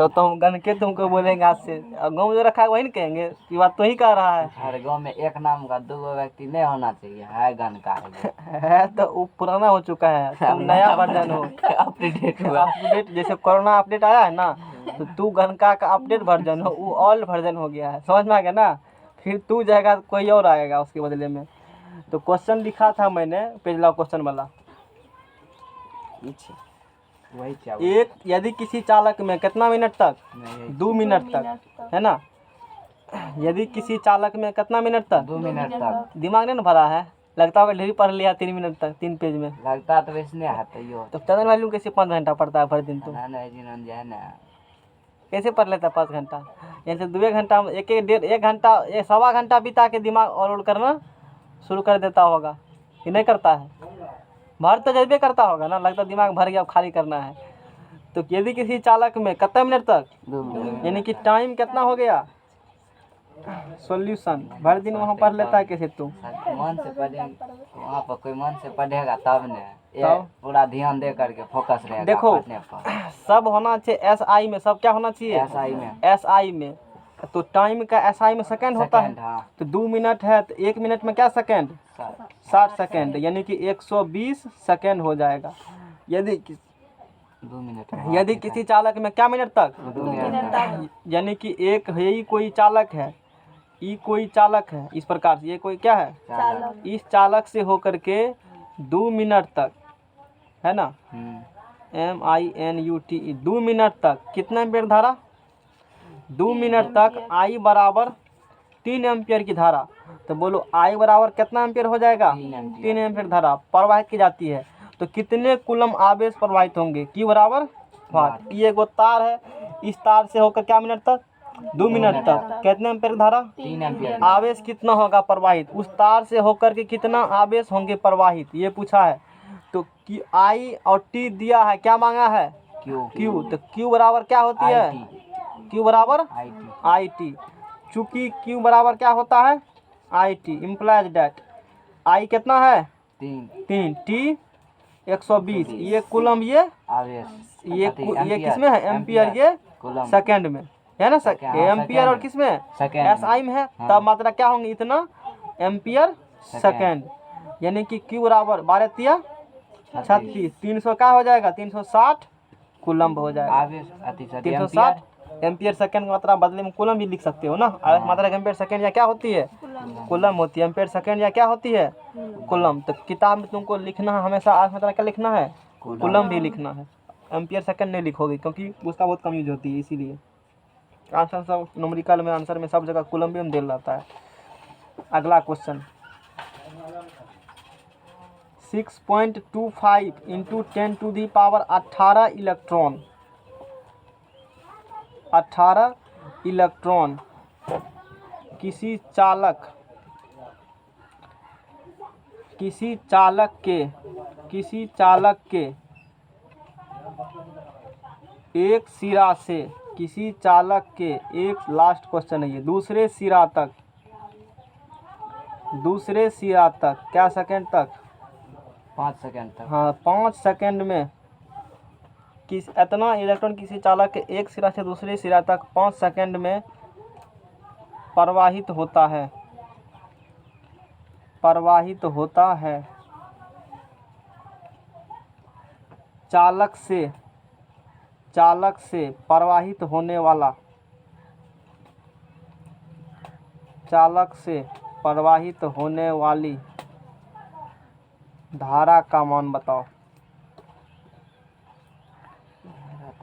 तो तुम गन के तुमको बोलेंगे आज से, और गाँव में जो रखा है वही ना कहेंगे, ये बात तो ही कह रहा है। हर गांव में एक नाम का 2 व्यक्ति नहीं होना चाहिए, है गन का है। है तो वो पुराना हो चुका है, तुम नया वर्जन हो, अपडेट हुआ। अपडेट जैसे कोरोना अपडेट आया है ना, तो तू गनका का अपडेट वर्जन हो, वो ओल्ड वर्जन हो गया है, समझ में आ गया ना। फिर तू जाएगा कोई और आएगा उसके बदले में। तो क्वेश्चन लिखा था मैंने, पिछला क्वेश्चन वाला, वही क्या एक यदि किसी चालक में कितना मिनट तक, 2 मिनट तक, है ना, यदि किसी चालक में कितना मिनट तक, 2 मिनट तक दिमाग नहीं ना भरा है, लगता होगा ढेरी पढ़ लिया 3 मिनट तक 3 पेज में। लगता तो वैसे नहीं है तैयो। तो चंदन मालूम कैसे 5 घंटा पढ़ता है भर दिन, तो ना ना जिन जाए ना कैसे पढ़ लेता है 5 घंटा, जैसे 2 घंटा में एक घंटा, 1.25 घंटा बिता के दिमाग और करना शुरू कर देता होगा, ये नहीं करता है, भर तो जब करता होगा ना, लगता दिमाग भर गया अब खाली करना है। तो यदि किसी चालक में कितना मिनट तक, 2 मिनट यानी कि टाइम कितना हो गया, सॉल्यूशन भर दिन वहाँ पढ़ लेता है कैसे तू। मन से पढ़ेगा वहाँ पर, कोई मन से पढ़ेगा तब ने, ये तब? पूरा ध्यान दे करके फोकस रहेगा देखो पढ़ने पर। सब होना चाहिए SI में, सब क्या होना चाहिए SI में SI में। तो टाइम का SI में सेकंड होता है, सेकंड, हाँ तो 2 मिनट है तो 1 मिनट में क्या सेकंड, 60 सेकंड, यानी कि 120 सेकंड हो जाएगा। यदि 2 मिनट यदि किसी चालक में क्या मिनट तक, 2 मिनट तक यानी कि एक है ही कोई चालक है, ये कोई चालक है, इस प्रकार से ये कोई क्या है, चालक। इस चालक से होकर के 2 मिनट तक, है ना, MINUTE 2 मिनट तक कितना एम्पियर धारा, 2 मिनट तक I बराबर 3 एम्पियर की धारा। तो बोलो I बराबर कितना एम्पियर हो जाएगा, 3 एम्पियर धारा प्रवाहित की जाती है। तो कितने कूलम आवेश प्रवाहित होंगे, Q बराबर वाट। ये एगो तार है, इस तार से होकर क्या मिनट तक, 2 मिनट तक कितने एम्पियर धारा, 3 एम्पियर। आवेश कितना होगा प्रवाहित, उस तार से होकर के कितना आवेश होंगे प्रवाहित, ये पूछा है। तो I और T दिया है, क्या मांगा है, Q। तो Q बराबर क्या होती है, Q बराबर IT। चूंकि Q बराबर क्या होता है, IT इम्प्लाइज डेट I कितना है, 3, T 120, ये कूलम, ये आवेश ये किसमें है, एम्पियर, ये सेकंड में है ना, एम्पियर और किसमें, SI में है। तब मात्रा क्या होंगी, इतना एम्पियर सेकंड, यानी कि Q बराबर 12 तिया 36, 300 क्या हो जाएगा, 360 कूलम हो जाएगा। आवेश 360 एम्पियर सेकंड की मात्रा बदले में कूलम भी लिख सकते हो ना। आवेश मात्रा एम्पियर सेकंड या क्या होती है, कूलम होती है, एम्पियर सेकंड या क्या होती है, कूलम। तो किताब में तुमको लिखना है हमेशा आवेश मात्रा क्या लिखना है, कूलम भी लिखना है, एम्पियर सेकंड नहीं लिखोगे क्योंकि उसका बहुत कम यूज होती है, इसीलिए आंसर सब न्यूमेरिकल में, आंसर में सब जगह कूलम भी दिया जाता है। अगला question 6.25 into 10 to the power 18 electron, 18 electron किसी चालक के एक सिरा से, किसी चालक के एक, लास्ट क्वेश्चन है ये, दूसरे सिरा तक क्या सेकंड तक, 5 सेकंड तक, हाँ 5 सेकंड में इतना इलेक्ट्रॉन किसी चालक के एक सिरा से दूसरे सिरा तक 5 सेकंड में प्रवाहित होता है। चालक से प्रवाहित होने वाली धारा का मान बताओ।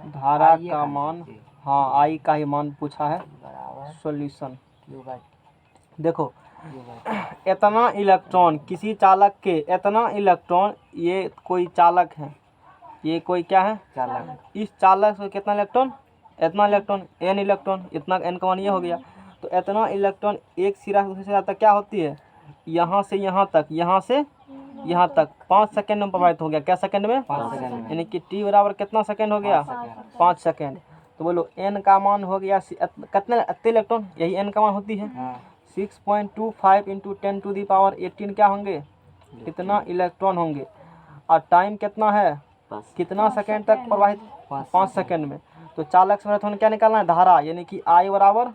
धारा का मान, हाँ I का ही मान पूछा है। सॉल्यूशन देखो, इतना इलेक्ट्रॉन किसी चालक के, इतना इलेक्ट्रॉन, ये कोई चालक है, ये कोई क्या है, चालक। इस चालक से कितना इलेक्ट्रॉन, इतना इलेक्ट्रॉन, n इलेक्ट्रॉन, इतना n का मान ये हो गया। तो इतना इलेक्ट्रॉन एक सिरा से दूसरे सिरा तक क्या होती है, यहाँ से यहाँ तक, यहाँ से यहाँ तक 5 सेकंड में प्रवाहित हो गया। क्या सेकंड में, 5 सेकंड में, यानी कि T बराबर कितना सेकंड हो गया, 5 सेकंड। तो बोलो n का मान हो गया कितने इलेक्ट्रॉन, यही n का मान होती है। 6.25 इंटू 10 टू दी पावर 18 क्या होंगे, कितना इलेक्ट्रॉन होंगे। और टाइम कितना है, कितना सेकंड तक प्रवाहित, 5 सेकंड में। तो चालक से हमें क्या निकालना है, धारा, यानी कि I बराबर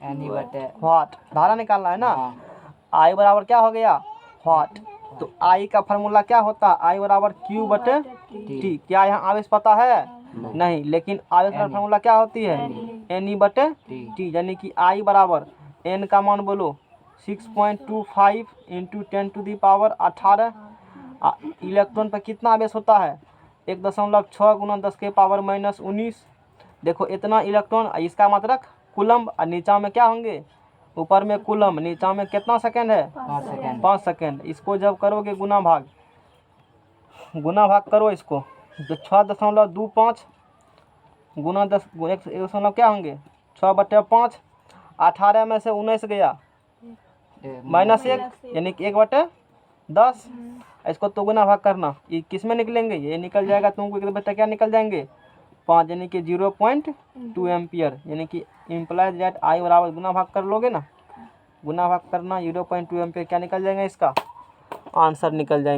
एनी बटे व्हाट, धारा निकालना है ना। हाँ। I बराबर क्या हो गया, व्हाट। तो I का फार्मूला क्या होता है, I बराबर Q बटे T। क्या यहाँ आवेश पता है, नहीं, लेकिन आवेश का फार्मूला क्या होती है, N बटे T, यानी कि I बराबर N का मान बोलो 6.25 इंटू 10⁻18। इलेक्ट्रॉन पर कितना आवेश होता है, 1.6 गुना 10 के पावर -19। देखो इतना इलेक्ट्रॉन, इसका मतलब कूलम्ब, और नीचा में क्या होंगे, ऊपर में कूलम्ब, नीचा में कितना सेकंड है, 5 सेकंड। इसको जब करोगे गुना भाग करो इसको, तो 6.25 गुना 10 1 क्या होंगे 6/5। 18 में से 19 गया -1, यानी कि 1/10। इसको तो गुना भाग करना, ये किस में निकलेंगे, ये निकल जाएगा तुमको एक बच्चा क्या निकल जाएंगे 5, यानी कि 0.2 एम्पियर, यानी कि इम्प्लाइज दैट I बराबर गुना भाग कर लोगे ना, गुना भाग करना 0.2 एम्पियर क्या निकल जाएगा, इसका आंसर निकल जाएंगे।